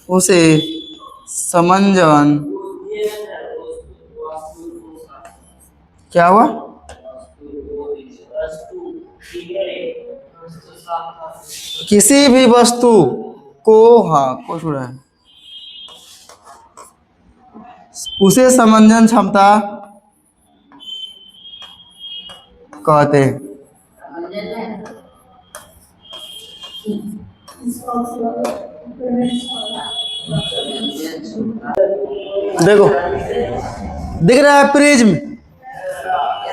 उसे समंजन, क्या हुआ, किसी भी वस्तु को, हाँ को छू रहा है, उसे समंजन क्षमता कहते हैं। देखो दिख रहा है प्रिज्म,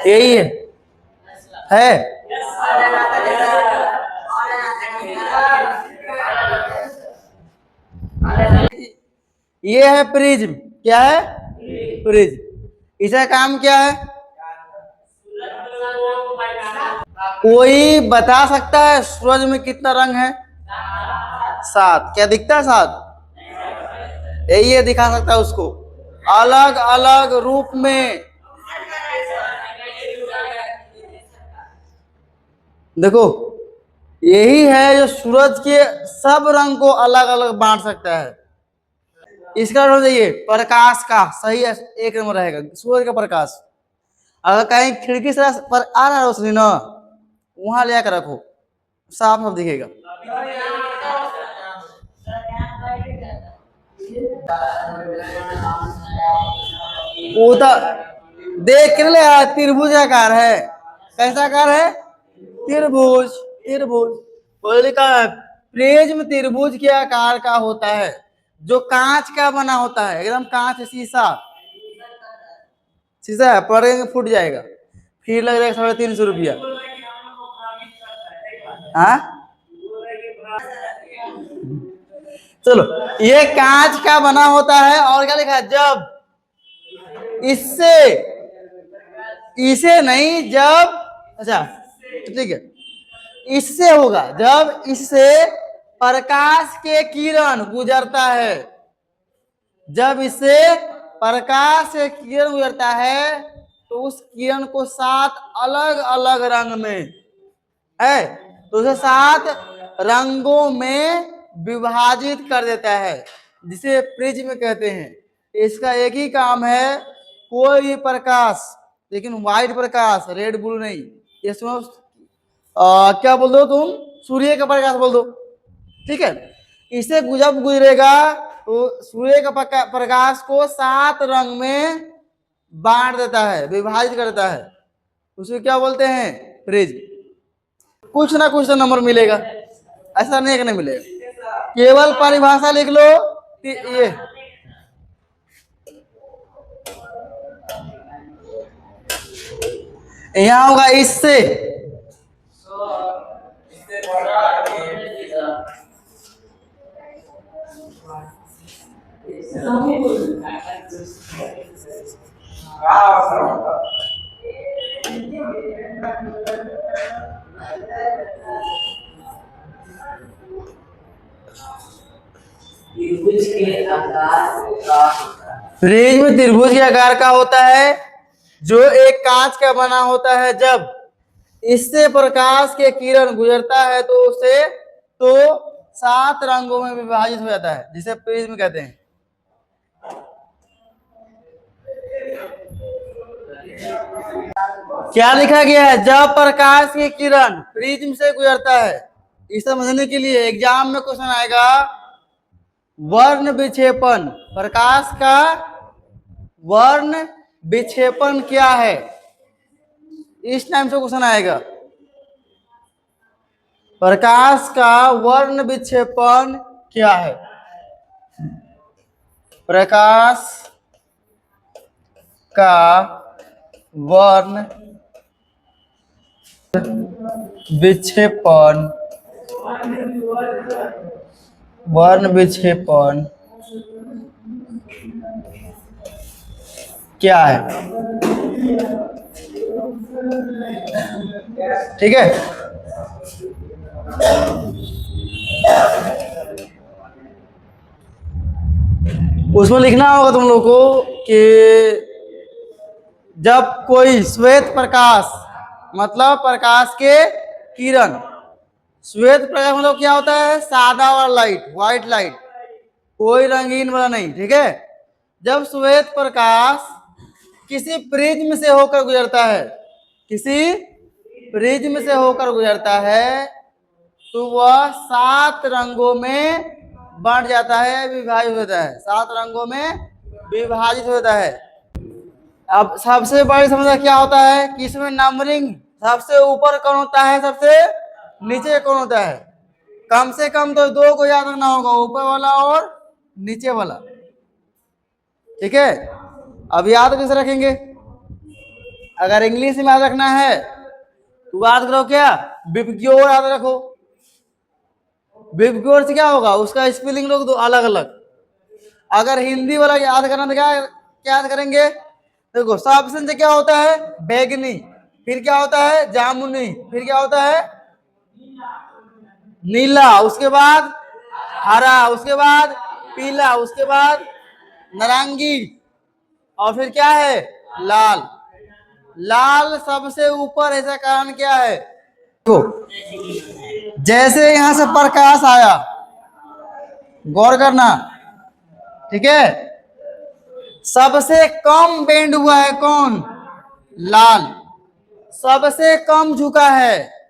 यही है। ये है प्रिज्म, क्या है प्रिज्म। इसका काम क्या है? कोई बता सकता है सूरज में कितना रंग है? 7। क्या दिखता है 7? ये दिखा सकता है उसको अलग अलग रूप में। देखो यही है जो सूरज के सब रंग को अलग अलग बांट सकता है। इसका मतलब ये प्रकाश का सही एक नंबर रहेगा, सूरज का प्रकाश। अगर कहीं खिड़की से पर आ रहा है रोशनी ना, वहां ले आकर रखो, साफ साफ दिखेगा। वो तो देख के ले त्रिभुज आकार है। कैसा आकार है? त्रिभुज। त्रिभुज वो लिखा है प्रिज्म त्रिभुज के आकार का होता है, जो कांच का बना होता है, एकदम कांच, शीशा। शीशा है, पड़ेगा फूट जाएगा, फिर लग जाएगा 350 रुपया। हाँ चलो, ये कांच का बना होता है। और क्या लिखा है? जब इससे, इसे नहीं, जब, अच्छा ठीक है, इससे होगा जब इससे प्रकाश के किरण गुजरता है। जब इससे प्रकाश से किरण गुजरता है तो उस किरण को 7 अलग अलग रंग में है, तो उसे 7 रंगों में विभाजित कर देता है, जिसे प्रिज्म कहते हैं। इसका एक ही काम है, कोई भी प्रकाश, लेकिन व्हाइट प्रकाश, रेड ब्लू नहीं, इसमें क्या बोल दो तुम? सूर्य का प्रकाश बोल दो, ठीक है। इसे जब गुजरेगा तो सूर्य का प्रकाश को 7 रंग में बांट देता है, विभाजित कर देता है, उसे क्या बोलते हैं? प्रिज्म। कुछ ना कुछ तो नंबर मिलेगा, ऐसा नहीं कि नहीं मिलेगा। केवल परिभाषा लिख लो ये यहां होगा इससे। प्रिज्म त्रिभुज के आकार का होता है, जो एक कांच का बना होता है। जब इससे प्रकाश के किरण गुजरता है तो उसे 7 रंगों में विभाजित हो जाता है, जिसे प्रिज्म कहते हैं। क्या लिखा गया है? जब प्रकाश की किरण प्रिज्म से गुजरता है, इस समझने के लिए एग्जाम में क्वेश्चन आएगा, वर्ण विक्षेपण, प्रकाश का वर्ण विक्षेपण क्या है? इस टाइम से क्वेश्चन आएगा, प्रकाश का वर्ण विक्षेपण क्या है? प्रकाश का वर्ण विक्षेपण, वर्ण विक्षेपण क्या है? ठीक है, उसमें लिखना होगा तुम लोग को कि जब कोई श्वेत प्रकाश, मतलब प्रकाश के किरण, श्वेत प्रकाश मतलब क्या होता है? सादा वाला लाइट, व्हाइट लाइट, कोई रंगीन वाला नहीं, ठीक है। जब श्वेत प्रकाश किसी प्रिज्म से होकर गुजरता है, किसी प्रिज्म से होकर गुजरता है, तो वह 7 रंगों में बंट जाता है, विभाजित होता है, 7 रंगों में विभाजित होता है। अब सबसे बड़ी समस्या क्या होता है कि इसमें नंबरिंग सबसे ऊपर कौन होता है, सबसे नीचे कौन होता है। कम से कम तो 2 को याद रखना होगा, ऊपर वाला और नीचे वाला। ठीक है, अब याद कैसे रखेंगे? अगर इंग्लिश में याद रखना है तो याद करो क्या, विपग्योर याद रखो। विपग्योर से क्या होगा, उसका स्पेलिंग लोग दो अलग अलग। अगर हिंदी वाला याद करना तो क्या याद करेंगे? देखो, सबसे से क्या होता है, बैगनी, फिर क्या होता है, जामुनी, फिर क्या होता है, नीला, उसके बाद हरा, उसके बाद पीला, उसके बाद नारंगी, और फिर क्या है, लाल। लाल सबसे ऊपर, ऐसा कारण क्या है? देखो, जैसे यहां से प्रकाश आया, गौर करना, ठीक है, सबसे कम बेंड हुआ है कौन, लाल। सबसे कम झुका है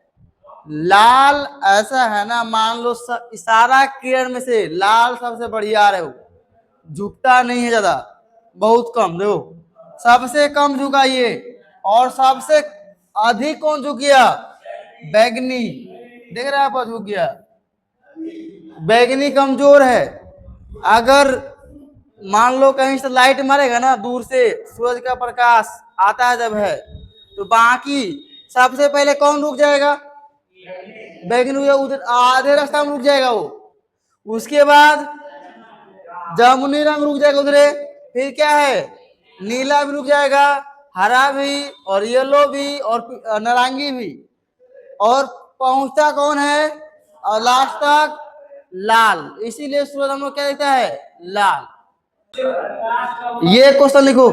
लाल। ऐसा है ना, मान लो इशारा किरण में से लाल सबसे बढ़िया है, वो झुकता नहीं है ज्यादा, बहुत कम। देखो, सबसे कम झुका ये, और सबसे अधिक कौन झुक गया, बैगनी। देख रहे हैं आप, झुक गया। बैगनी कमजोर है। अगर मान लो कहीं से लाइट मारेगा ना, दूर से सूरज का प्रकाश आता है जब है, तो बाकी सबसे पहले कौन रुक जाएगा, बैगनी। उधर आधे रास्ता में रुक जाएगा वो। उसके बाद जामुनी रंग रुक जाएगा उधरे, फिर क्या है, नीला भी रुक जाएगा, हरा भी, और येलो भी, और नारंगी भी, और पहुंचता कौन है, और लास्ट तक लाल। इसीलिए सूरज हम लोग क्या देखता है, लाल। ये क्वेश्चन लिखो,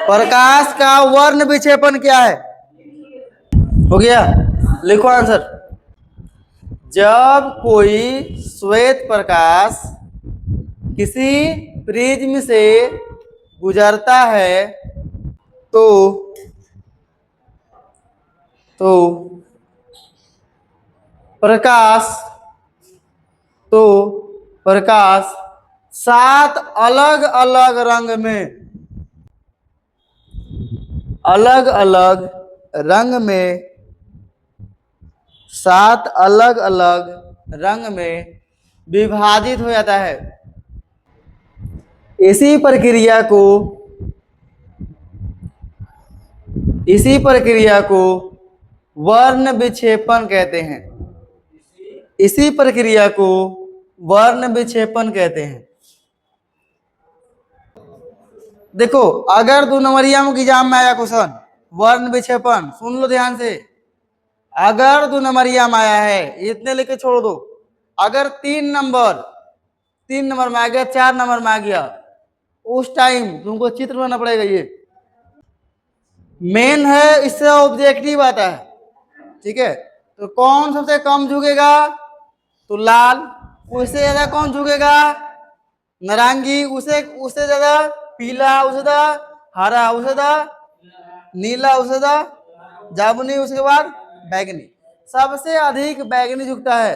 प्रकाश का वर्ण विक्षेपण क्या है? हो गया, लिखो आंसर। जब कोई श्वेत प्रकाश किसी प्रिज्म से गुजरता है तो प्रकाश 7 अलग अलग रंग में, अलग अलग रंग में, 7 अलग अलग रंग में विभाजित हो जाता है। इसी प्रक्रिया को वर्ण विक्षेपण कहते हैं। इसी प्रक्रिया को वर्ण विक्षेपण कहते हैं। देखो, अगर 2 नंबरिया में एग्जाम में आया क्वेश्चन वर्ण विक्षेपण, सुन लो ध्यान से। अगर 2 नंबरिया में आया है, इतने लेके छोड़ दो। अगर 3 नंबर में आ गया, 4 नंबर में आ गया, उस टाइम तुमको चित्र बनाना पड़ेगा। ये मेन है, इससे ऑब्जेक्टिव आता है। ठीक है, तो कौन सबसे कम झुकेगा, तो लाल। उससे ज्यादा कौन झुकेगा, नारंगी। उससे ज्यादा पीला, उससे ज्यादा हरा, उससे ज्यादा नीला, उससे ज्यादा जामुनी, उसके बाद बैगनी। सबसे अधिक बैगनी झुकता है।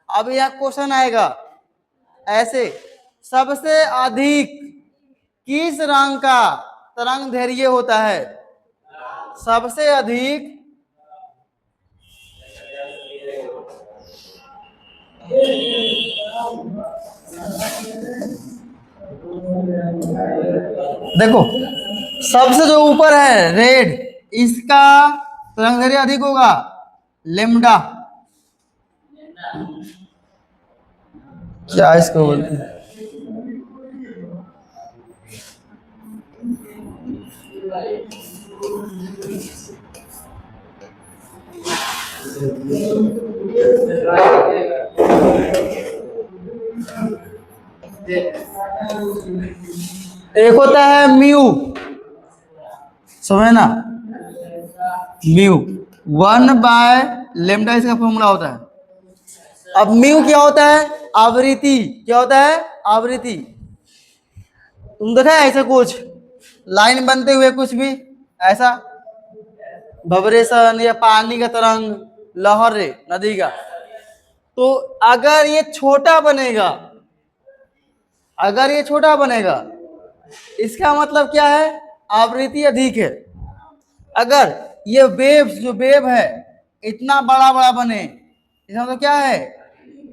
अब यह क्वेश्चन आएगा ऐसे, सबसे अधिक किस रंग का तरंग दैर्घ्य होता है? सबसे अधिक देखो, सबसे जो ऊपर है रेड, इसका तरंग दैर्घ्य अधिक होगा, लेमडा। क्या इसको बोलते हैं, एक होता है म्यू, समझना, म्यू 1/λ इसका फॉर्मूला होता है। अब म्यू क्या होता है, आवृत्ति। क्या होता है, आवृत्ति। तुम देखा है ऐसे कुछ लाइन बनते हुए, कुछ भी ऐसा वाइब्रेशन या पानी का तरंग, लहर नदी का, तो अगर ये छोटा बनेगा, अगर ये छोटा बनेगा, इसका मतलब क्या है, आवृत्ति अधिक है। अगर ये वेव्स, जो वेव है, इतना बड़ा बड़ा बने, इसका मतलब क्या है,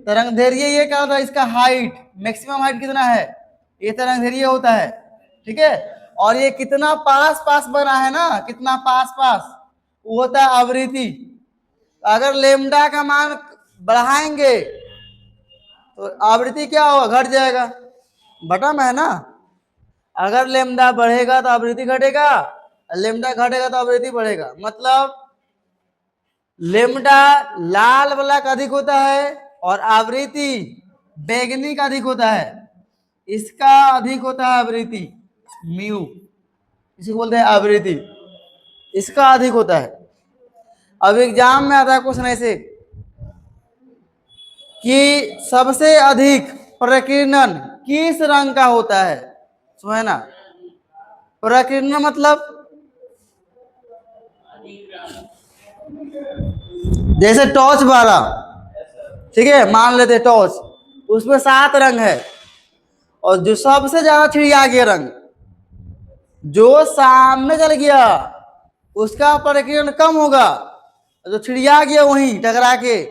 तरंग दैर्घ्य, ये क्या होता है, इसका हाइट, मैक्सिमम हाइट कितना है, ये तरंग दैर्घ्य होता है। ठीक है, और ये कितना पास पास बना है ना, कितना पास पास, वो होता है आवृत्ति। अगर लेमडा का मान बढ़ाएंगे तो आवृत्ति क्या होगा, घट जाएगा, बटा में है ना। अगर लेमडा बढ़ेगा तो आवृत्ति घटेगा, लेमडा घटेगा तो आवृत्ति बढ़ेगा। मतलब लेमडा लाल वाला का अधिक होता है और आवृत्ति बैगनी का अधिक होता है, इसका अधिक होता है आवृत्ति, म्यू, इसी को बोलते हैं आवृत्ति, इसका अधिक होता है। अब एग्जाम में आता है क्वेश्चन ऐसे कि सबसे अधिक प्रकीर्णन किस रंग का होता है, समझे ना। प्रकीर्णन मतलब जैसे टॉर्च वाला, ठीक है, मान लेते टॉर्च, उसमें 7 रंग है, और जो सबसे ज्यादा छिड़िया गया रंग, जो सामने चल गया उसका प्रकीर्णन कम होगा, जो छिड़िया गया वहीं टकरा के,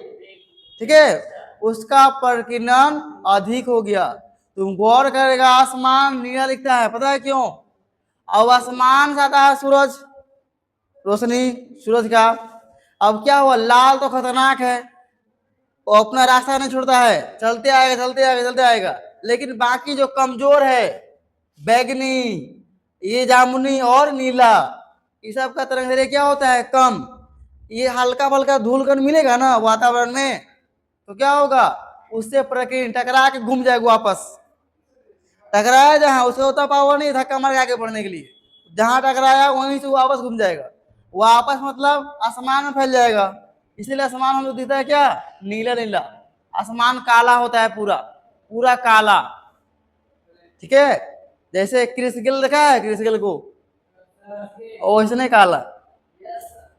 ठीक है, उसका प्रकीर्णन अधिक हो गया। तुम गौर करेगा, आसमान नीला दिखता है, पता है क्यों, अब आसमान से आता है सूरज, रोशनी सूरज का। अब क्या हुआ, लाल तो खतरनाक है, वो अपना रास्ता नहीं छोड़ता है, चलते आएगा चलते आएगा चलते आएगा, लेकिन बाकी जो कमजोर है, बैगनी, ये जामुनी और नीला, ये सब का तरंग दैर्घ्य क्या होता है, कम। ये हल्का फल्का धूल कण मिलेगा ना वातावरण में, तो क्या होगा, उससे प्रकीर्णन टकरा के घूम जाएगा वापस, टकराया जहां, उसका उतना पावर नहीं धक्का मार के आगे बढ़ने के लिए, जहां टकराया वहीं से वापस घूम जाएगा, वापस मतलब आसमान में फैल जाएगा। इसीलिए आसमान हम लोग दिखता है क्या, नीला नीला, आसमान काला होता है, पूरा पूरा काला। ठीक है, जैसे क्रिस्टल देखा है, क्रिस्टल को वैसे काला,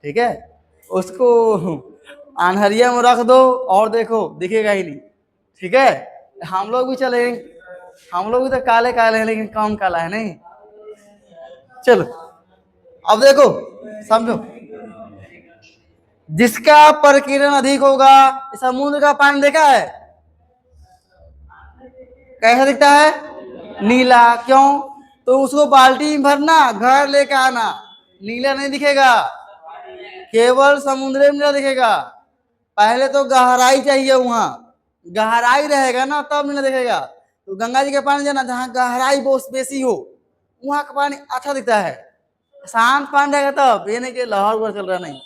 ठीक है, उसको अनहरिया में रख दो और देखो दिखेगा ही नहीं। ठीक है, हम लोग भी चले, हम लोग भी तो काले काले हैं, लेकिन कम काला है नहीं। चलो अब देखो, समझो, जिसका प्रकीर्णन अधिक होगा, समुद्र का पानी देखा है कैसा दिखता है, नीला, क्यों, तो उसको बाल्टी में भरना, घर लेके आना, नीला नहीं दिखेगा, केवल समुद्र में नीला दिखेगा। पहले तो गहराई चाहिए, वहां गहराई रहेगा ना तब नीला दिखेगा। तो गंगा जी के पानी जाना, जहाँ गहराई बहुत बेसी हो, वहां का पानी अच्छा दिखता है, शांत पानी रहेगा तब, ये नहीं कि लहर उहर चल रहा, नहीं,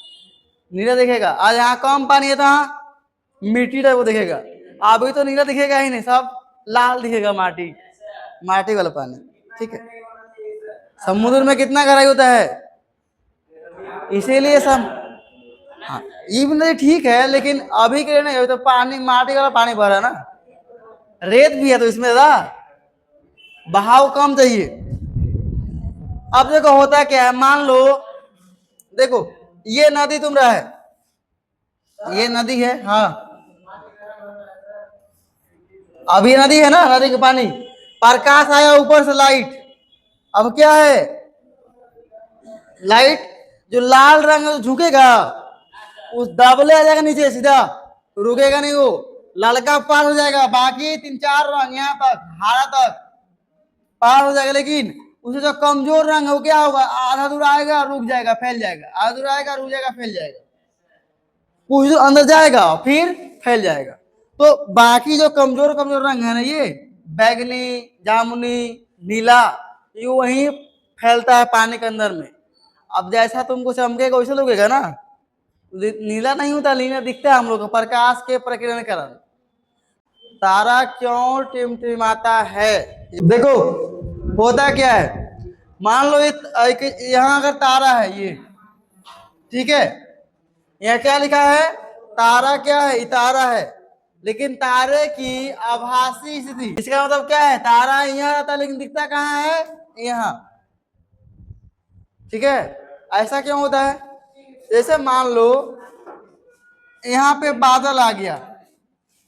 नीला दिखेगा। आज यहाँ कम पानी है तो मिट्टी टाइप दिखेगा, अभी तो नीला दिखेगा ही नहीं, सब लाल दिखेगा, माटी, माटी वाला पानी। ठीक है, समुद्र में कितना गहराई होता है, इसीलिए सब, हाँ ये भी नहीं ठीक है, लेकिन अभी के लिए नहीं, अभी तो पानी माटी वाला पानी भरा है ना, रेत भी है तो इसमें ज्यादा बहाव कम चाहिए। अब देखो होता क्या है, मान लो, देखो ये नदी तुम रहा है, ये नदी है, हाँ अभी नदी है ना, नदी का पानी, प्रकाश आया ऊपर से लाइट, अब क्या है, लाइट जो लाल रंग झुकेगा, उस दबले आ जाएगा नीचे सीधा, रुकेगा नहीं, वो लड़का पार हो जाएगा, बाकी 3-4 रंग यहाँ तक, हरा तक पार हो जाएगा, लेकिन उसे जो कमजोर रंग हो क्या होगा, आधा दूर आएगा रुक जाएगा फैल जाएगा, आधा दूर आएगा रुक जाएगा फैल जाएगा, कुछ दूर अंदर जाएगा फिर फैल जाएगा। तो बाकी जो कमजोर कमजोर रंग है ना, ये बैगनी, जामुनी, नीला, ये वही फैलता है पानी के अंदर में। अब जैसा तुमको चमकेगा वैसे लगेगा ना, नीला नहीं होता, नीला दिखता है हम लोग को प्रकाश के प्रकीर्णन के कारण। तारा क्यों टिमटिमाता है, देखो होता क्या है, मान लो यहाँ अगर तारा है ये, ठीक है, यहाँ क्या लिखा है, तारा क्या है, तारा है, लेकिन तारे की आभासी स्थिति, इसका मतलब क्या है, तारा यहाँ रहता है लेकिन दिखता कहाँ है, यहाँ। ठीक है, ऐसा क्यों होता है, जैसे मान लो यहाँ पे बादल आ गया,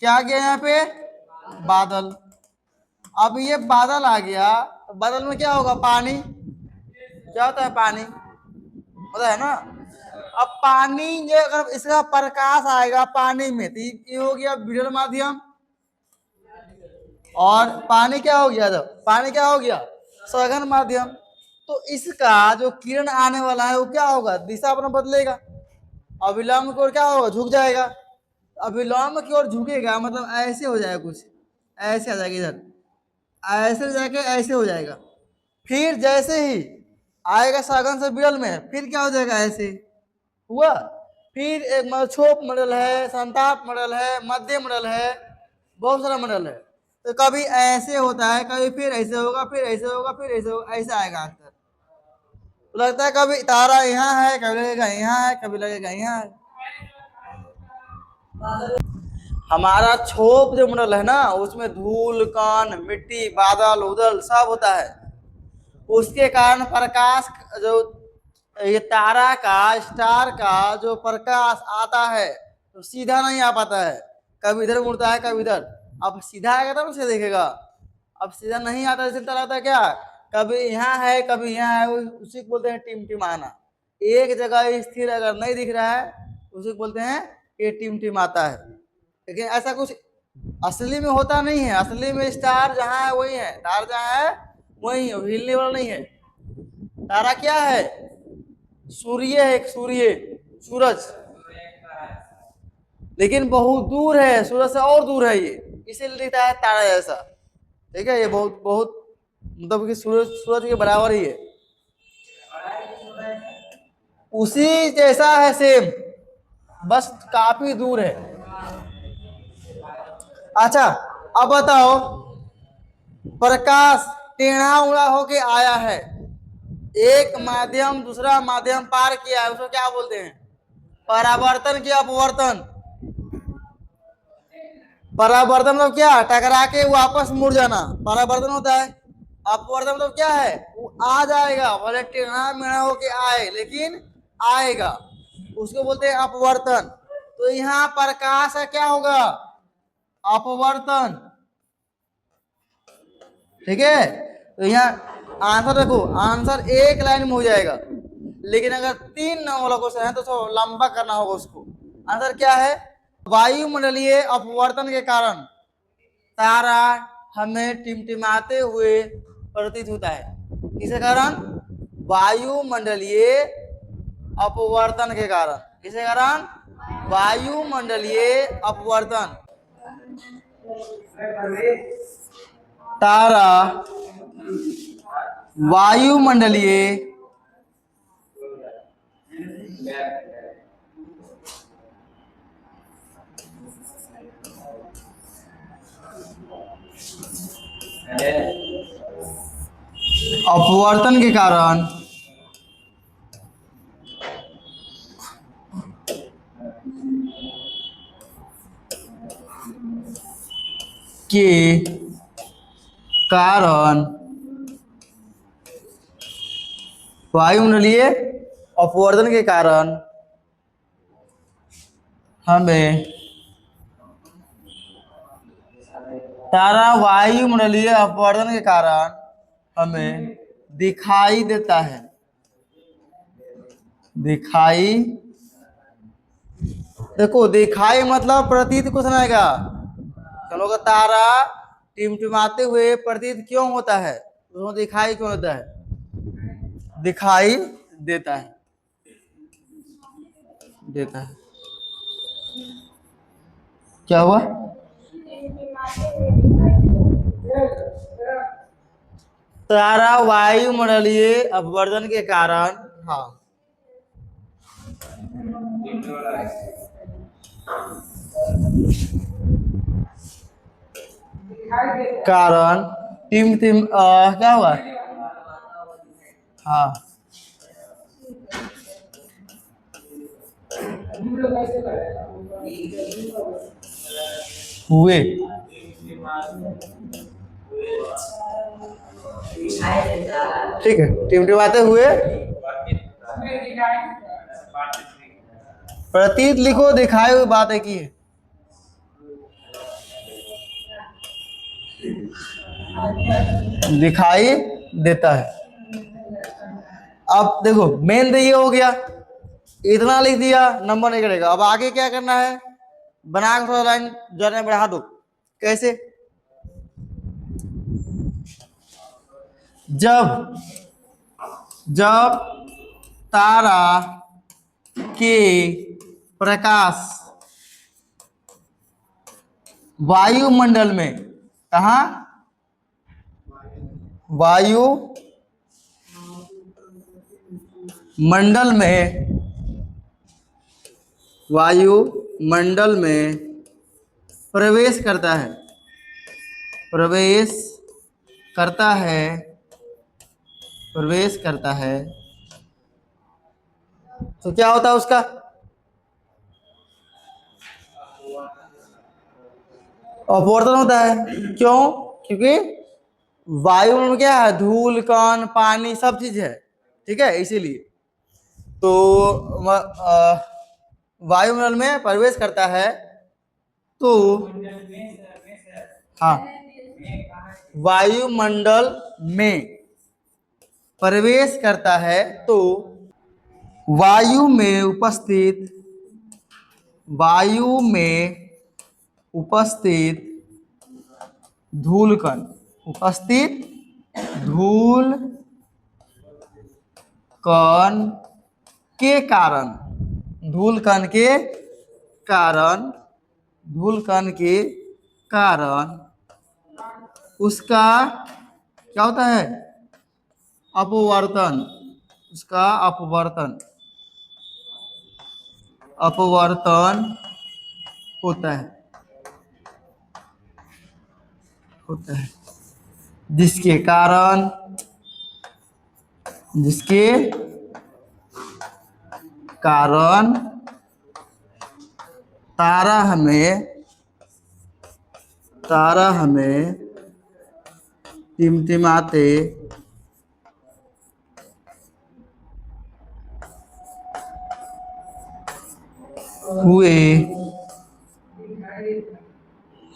क्या आ गया यहाँ पे? बादल। अब ये बादल आ गया तो बादल में क्या होगा? पानी। क्या होता है? पानी होता है ना। अब पानी ये अगर इसका प्रकाश आएगा पानी में तो ये हो गया विरल माध्यम। और पानी क्या हो गया? जब पानी क्या हो गया? सघन माध्यम। तो इसका जो किरण आने वाला है वो क्या होगा? दिशा अपना बदलेगा। अविलंब की ओर क्या होगा? झुक जाएगा। अविलंब की ओर झुकेगा मतलब ऐसे हो जाएगा, कुछ ऐसे आ जाएगा, इधर ऐसे जाके ऐसे हो जाएगा। फिर जैसे ही आएगा सघन से विरल में फिर क्या हो जाएगा? ऐसे हुआ। फिर एक मतलब छोप मॉडल है, संताप मॉडल है, मध्य मॉडल है, बहुत सारा मॉडल है। तो कभी ऐसे होता है, कभी फिर ऐसे होगा, फिर ऐसे होगा, फिर ऐसे होगा, ऐसे आएगा अक्सर। तो लगता है कभी तारा यहाँ है, कभी लगेगा यहाँ है, कभी लगेगा यहाँ है। हमारा छोप जो मॉडल है ना उसमें धूल कण मिट्टी बादल उदल सब होता है। उसके कारण प्रकाश जो ये तारा का स्टार का जो प्रकाश आता है तो सीधा नहीं आ पाता है, कभी इधर मुड़ता है कभी इधर। अब सीधा आएगा तब उसे देखेगा। अब सीधा नहीं आता इससे पता लगता है क्या? कभी यहाँ है कभी यहाँ है, उसी को बोलते हैं टिमटिमाना। एक जगह स्थिर अगर नहीं दिख रहा है उसी को बोलते हैं ये टिमटिमाता है। लेकिन ऐसा कुछ असली में होता नहीं है। असली में स्टार जहाँ है वही है, तार जहाँ है वही है, हिलने वाला नहीं है। तारा क्या है? सूर्य है, एक सूर्य, सूरज। लेकिन बहुत दूर है, सूरज से और दूर है ये, इसीलिए दिखता है तारा जैसा। ठीक है, ये बहुत बहुत मतलब कि सूरज के बराबर ही है, उसी जैसा है सेम, बस काफी दूर है। अच्छा अब बताओ, प्रकाश टेढ़ा उड़ा होके आया है, एक माध्यम दूसरा माध्यम पार किया है, उसको क्या बोलते हैं? परावर्तन की अपवर्तन। परावर्तन मतलब क्या? टकरा के वापस मुड़ जाना परावर्तन होता है। अपवर्तन मतलब क्या है? वो आ जाएगा, भले टेढ़ा मेढ़ा होके आए लेकिन आएगा, उसको बोलते हैं अपवर्तन। तो यहाँ प्रकाश है क्या होगा? अपवर्तन। ठीक है, तो यहाँ आंसर देखो, आंसर एक लाइन में हो जाएगा, लेकिन अगर 3 वाला क्वेश्चन है तो लंबा करना होगा उसको। आंसर क्या है? वायुमंडलीय अपवर्तन के कारण तारा हमें टिमटिमाते हुए प्रतीत होता है। किसके कारण? वायुमंडलीय अपवर्तन के कारण। किसके कारण? वायुमंडलीय अपवर्तन। तारा वायुमंडलीय अपवर्तन के कारण के कारण वायुमंडलीय अपवर्तन के कारण हमें तारा वायुमंडलीय अपवर्तन के कारण हमें दिखाई देता है। दिखाई, देखो दिखाई मतलब प्रतीत कुछ नहीं आएगा। चलो तारा टिमटिमाते हुए प्रतीत क्यों होता है? उसमें दिखाई क्यों होता है? दिखाई देता है, देता है। क्या हुआ? तारा वायुमंडलीय अपवर्तन के कारण, हाँ, कारण टिम क्या हुआ? हाँ, हुए। ठीक है, टिमटिमाते हुए प्रतीत लिखो, दिखाए हुए बात है की दिखाई देता है। अब देखो मेन तो ये हो गया, इतना लिख दिया, नंबर नहीं करेगा। अब आगे क्या करना है, बना के थोड़ा लाइन जरा बढ़ा दो। कैसे, जब जब तारा के प्रकाश वायुमंडल में, कहा, वायु मंडल में, वायुमंडल में प्रवेश करता है, प्रवेश करता है, प्रवेश करता है, तो क्या होता है उसका, अपवर्तन होता है। क्यों, क्योंकि वायुमंडल में क्या है, धूल कण पानी सब चीज है, ठीक है, इसीलिए। तो वायुमंडल में प्रवेश करता है तो, हाँ, वायुमंडल में प्रवेश करता है तो वायु में उपस्थित, वायु में उपस्थित धूल कण, उपस्थित धूल कण के कारण, धूल कण के कारण, धूल कण के कारण उसका क्या होता है, अपवर्तन, उसका अपवर्तन, अपवर्तन होता है, होता है, जिसके कारण, जिसके कारण तारा हमें, तारा हमें टिमटिमाते हुए,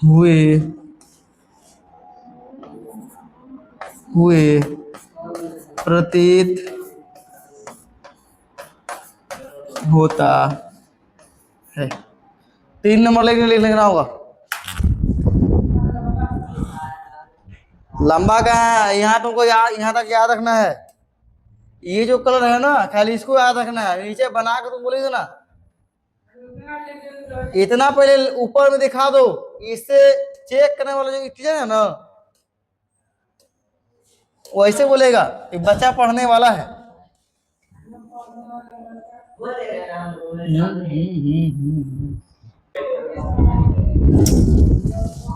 हुए, हुए प्रतीत होता है। 3 नंबर लिखना होगा। लंबा कहाँ है, यहाँ तुमको यहाँ तक याद रखना है। ये जो कलर है ना, खाली इसको याद रखना है, नीचे बना के तुम बोलेगे ना, इतना पहले ऊपर में दिखा दो। इससे चेक करने वाला जो टीचर है ना, वैसे बोलेगा कि बच्चा पढ़ने वाला है।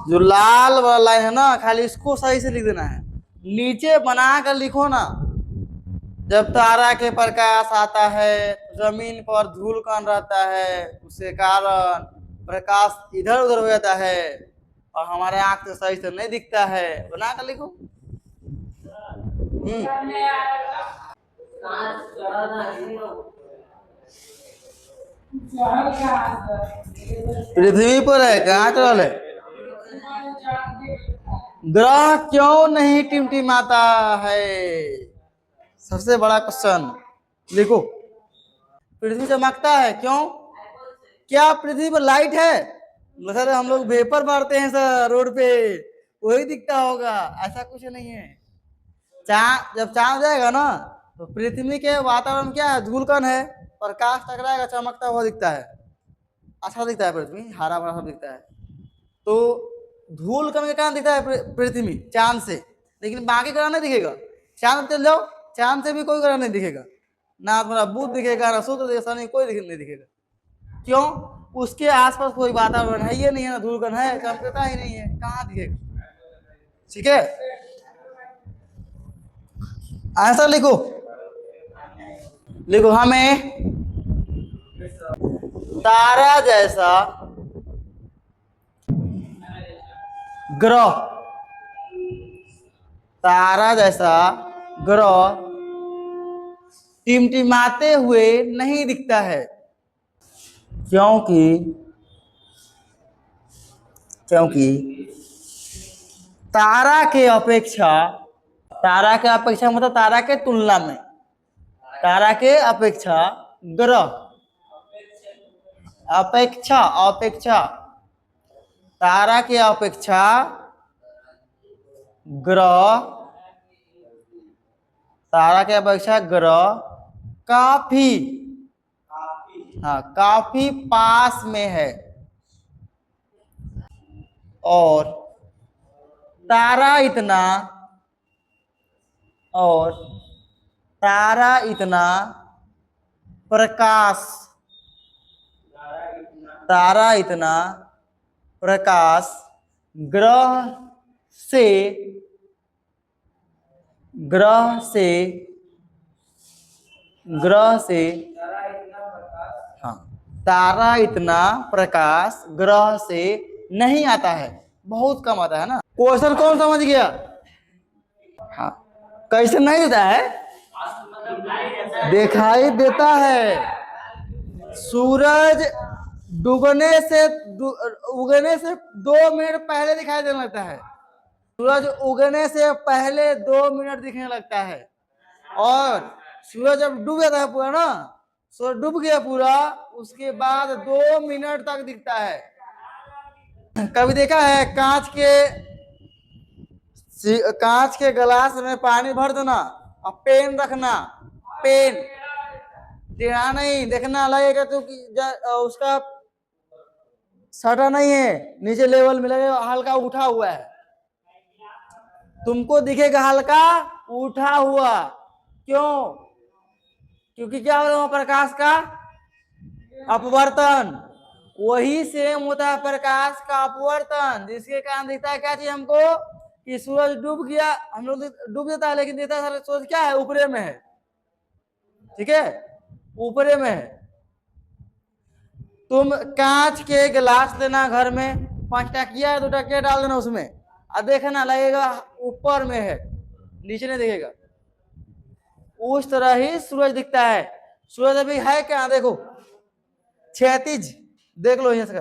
जो लाल वाला लाइन है ना, खाली इसको सही से लिख देना है, नीचे बना कर लिखो ना। जब तारा के प्रकाश आता है, जमीन पर धूल कण रहता है, उसके कारण प्रकाश इधर उधर हो जाता है और हमारे आंख से सही से नहीं दिखता है। बना कर लिखो। पृथ्वी पर है, कहाँ चल है, ग्रह क्यों नहीं टिमटिमाता है, सबसे बड़ा क्वेश्चन लिखो। पृथ्वी चमकता है क्यों, क्या पृथ्वी पर लाइट है, सर हम लोग वेपर मारते हैं सर रोड पे, वही दिखता होगा, ऐसा कुछ नहीं है। चांद, जब चांद जाएगा ना, तो पृथ्वी के वातावरण क्या है, धूल कण है, प्रकाश टकराएगा, चमकता हुआ दिखता है, अच्छा दिखता है, पृथ्वी हरा भरा सब दिखता है। तो धूल कण के कारण दिखता है पृथ्वी चांद से, लेकिन बाकी ग्रह नहीं दिखेगा। चांद चल जाओ, चांद से भी कोई ग्रह नहीं दिखेगा, ना तुम्हारा बुध दिखेगा, ना शुक्र दिखेगा, नहीं कोई नहीं दिखेगा। क्यों, उसके आसपास कोई वातावरण है ये नहीं है ना, धूल कण है, चमकता ही नहीं है, कहाँ दिखेगा। ठीक है, आंसर लिखो, लिखो, हमें तारा जैसा ग्रह, तारा जैसा ग्रह टिमटिमाते हुए नहीं दिखता है, क्योंकि तारा के अपेक्षा, तारा के अपेक्षा मतलब तारा के तुलना में, तारा के अपेक्षा ग्रह, अपेक्षा अपेक्षा, तारा के अपेक्षा ग्रह, तारा के अपेक्षा ग्रह काफी, हाँ काफी पास में है, और तारा इतना, और तारा इतना प्रकाश, तारा इतना प्रकाश ग्रह से, ग्रह से, ग्रह से, हाँ तारा इतना प्रकाश ग्रह से नहीं आता है, बहुत कम आता है ना। क्वेश्चन कौन समझ गया? हाँ कैसे नहीं देता है? दिखाई देता है। सूरज डूबने से उगने से 2 मिनट पहले दिखाई देने लगता है। सूरज उगने से पहले 2 मिनट दिखने लगता है, और सूरज जब डूब जाता है पूरा ना, सूरज डूब गया पूरा, उसके बाद 2 मिनट तक दिखता है। कभी देखा है कांच के गिलास में पानी भर देना और पेन रखना, पेन टेढ़ा नहीं, देखना लगेगा तो कि उसका सटा नहीं है, नीचे लेवल में लगेगा, हल्का उठा हुआ है, तुमको दिखेगा हल्का उठा हुआ। क्यों? क्योंकि क्या हो रहा है प्रकाश का अपवर्तन, वही सेम होता है प्रकाश का अपवर्तन, जिसके कारण दिखता है क्या चीज हमको कि सूरज डूब गया, हम लोग डूब जाता है लेकिन देता है सूरज क्या है ऊपरे में है, ठीक है ऊपरे में है। तुम कांच के गिलास लेना घर में, 5 टकिया है 2 टकिया डाल देना उसमें, और देखना लगेगा ऊपर में है, नीचे नहीं दिखेगा। उस तरह ही सूरज दिखता है। सूरज अभी है क्या? देखो क्षैतिज, देख लो यहाँ से,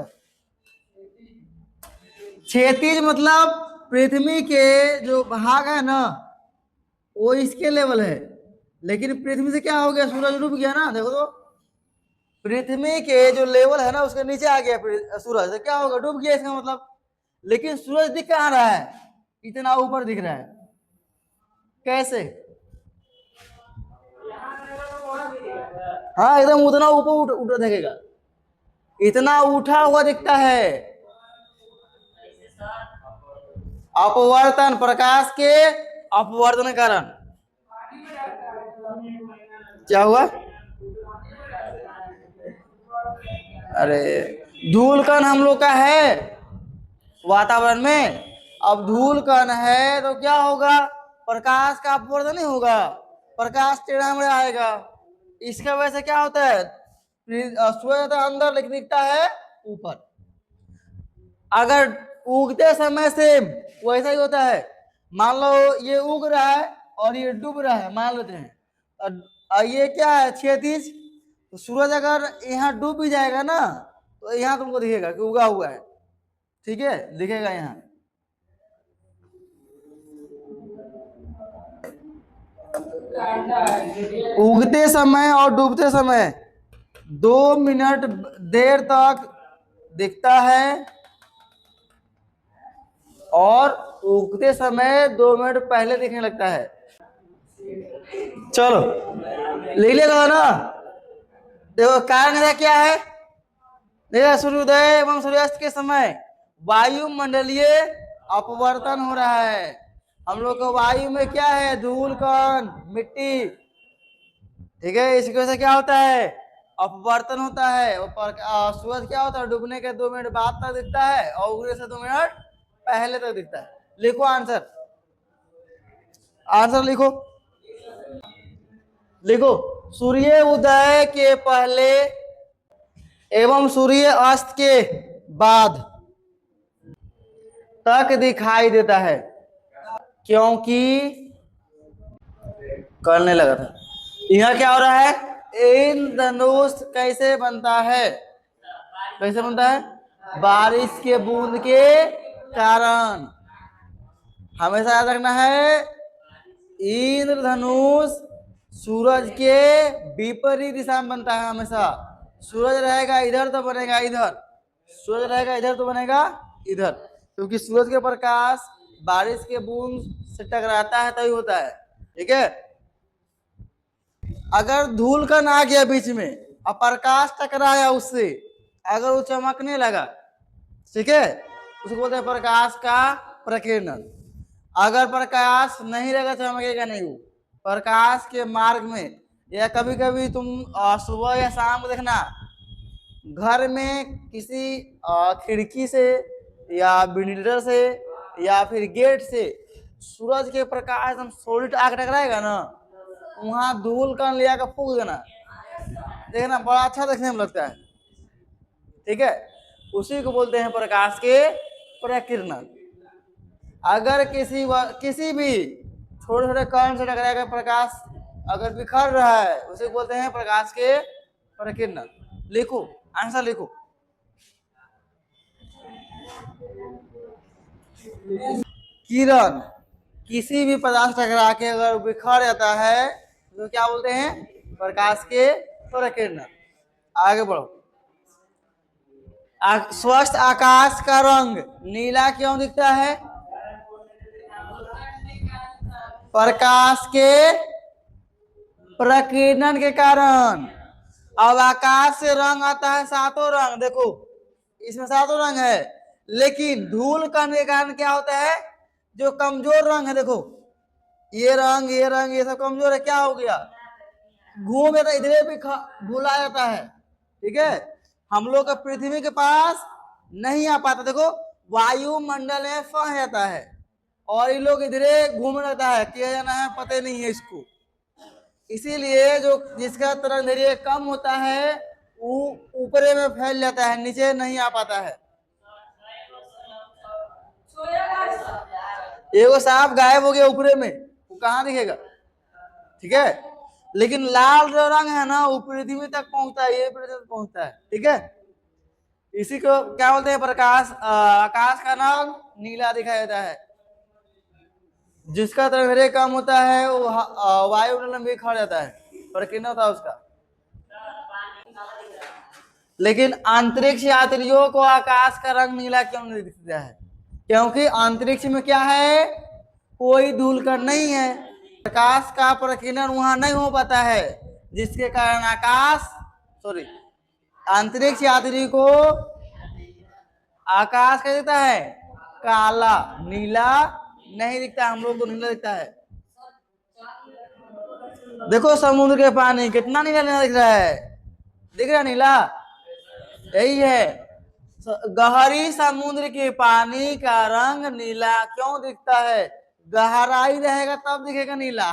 क्षैतिज मतलब पृथ्वी के जो भाग है ना वो इसके लेवल है, लेकिन पृथ्वी से क्या हो गया, सूरज डूब गया ना, देखो तो पृथ्वी के जो लेवल है ना उसके नीचे आ गया सूरज, तो क्या होगा, डूब गया इसका मतलब। लेकिन सूरज दिख कहाँ रहा है, इतना ऊपर दिख रहा है, कैसे? हाँ एकदम उतना ऊपर उठ दिखेगा, इतना उठा हुआ दिखता है। अपवर्तन, प्रकाश के अपवर्तन के कारण क्या हुआ? अरे धूल कण हम लोग का है वातावरण में, अब धूल कण है तो क्या होगा, प्रकाश का अपवर्तन नहीं होगा, प्रकाश टेढ़ा मेढ़ा आएगा, इसके वजह से क्या होता है, सूरज अंदर लेकिन दिखता है ऊपर। अगर उगते समय से वैसा ही होता है, मान लो ये उग रहा है और ये डूब रहा है, मान लेते हैं, और ये क्या है क्षैतिज, तो सूरज अगर यहाँ डूब भी जाएगा ना तो यहाँ तुमको दिखेगा कि उगा हुआ है, ठीक है दिखेगा यहाँ। उगते समय और डूबते समय 2 मिनट देर तक दिखता है, और उगते समय 2 मिनट पहले दिखने लगता है। चलो लिख लेगा ना, देखो कारण है क्या है, देखो सूर्योदय एवं सूर्यास्त के समय वायुमंडलीय अपवर्तन हो रहा है। हम लोग को वायु में क्या है, धूल कण मिट्टी, ठीक है, इसकी वजह से क्या होता है, अपवर्तन होता है। सूरज क्या होता है, डूबने के 2 मिनट बाद तक दिखता है और उगने से 2 मिनट पहले तक दिखता है। लिखो आंसर, आंसर लिखो, लिखो सूर्य उदय के पहले एवं सूर्य अस्त के बाद तक दिखाई देता है, क्योंकि करने लगा था। यहाँ क्या हो रहा है, इंद्रधनुष कैसे बनता है, कैसे बनता है, बारिश के बूंद के कारण, हमेशा याद रखना है, इंद्रधनुष सूरज के विपरीत दिशा में बनता है हमेशा। सूरज रहेगा इधर तो बनेगा इधर, सूरज रहेगा इधर तो बनेगा इधर, क्योंकि सूरज के प्रकाश बारिश के बूंद से टकराता है तभी होता है। ठीक है, अगर धूल कण आ गया बीच में और प्रकाश टकराया उससे, अगर वो चमकने लगा, ठीक है, उसको बोलते हैं प्रकाश का प्रकीर्णन। अगर प्रकाश नहीं रहेगा चमकेगा नहीं वो। प्रकाश के मार्ग में, या कभी कभी तुम सुबह या शाम को देखना, घर में किसी खिड़की से या विंडो से या फिर गेट से सूरज के प्रकाश एकदम सोलिड आग टकराएगा ना, वहां धूल कण ले आकर फूक देना, देखना बड़ा अच्छा देखने में लगता है। ठीक है, उसी को बोलते हैं प्रकाश के प्रकीर्णन। अगर किसी भी छोटे छोटे कण से टकराकर प्रकाश अगर बिखर रहा है, उसे बोलते हैं प्रकाश के प्रकीर्णन। लिखो, आंसर लिखो। किरण किसी भी पदार्थ टकरा के अगर बिखर जाता है तो क्या बोलते हैं? प्रकाश के प्रकीर्णन। आगे बढ़ो। स्वस्थ आकाश का रंग नीला क्यों दिखता है? प्रकाश के प्रकीर्णन के कारण। अब आकाश से रंग आता है सातों रंग, देखो इसमें सातों रंग है, लेकिन धूल कण के कारण क्या होता है? जो कमजोर रंग है, देखो ये रंग ये सब कमजोर है, क्या हो गया? घूम जाता है, इधरे भी भूला जाता है। ठीक है, हम लोग का पृथ्वी के पास नहीं आ पाता, देखो वायुमंडल में फंस जाता है और ये लोग इधरे घूम जाता है, किया जाना है पता नहीं है इसको। इसीलिए जो जिसका तरंग दैर्घ्य कम होता है वो ऊपरे में फैल जाता है, नीचे नहीं आ पाता है। एगो सांप गायब हो गया ऊपरे में, वो कहाँ दिखेगा? ठीक है, लेकिन लाल जो रंग है ना वो पृथ्वी तक पहुंचता है, ये पृथ्वी तक पहुंचता है। ठीक है, इसी को क्या बोलते हैं? प्रकाश आकाश का रंग नीला दिखाई देता है। जिसका तरंग कम होता है वो वायुमंडल में खड़ जाता है, प्रकीर्णन होता है उसका। लेकिन अंतरिक्ष यात्रियों को आकाश का रंग नीला क्यों नहीं दिखता है? क्योंकि अंतरिक्ष में क्या है? कोई धूल कण नहीं है, प्रकाश का प्रकीर्णन वहां नहीं हो पाता है, जिसके कारण अंतरिक्ष यात्री को आकाश क्या दिखता है? काला, नीला नहीं दिखता। हम लोग को नीला दिखता है। देखो समुद्र के पानी कितना नीला नीला दिख रहा है, दिख रहा है नीला? यही है, गहरी समुद्र के पानी का रंग नीला क्यों दिखता है? गहराई रहेगा तब दिखेगा नीला।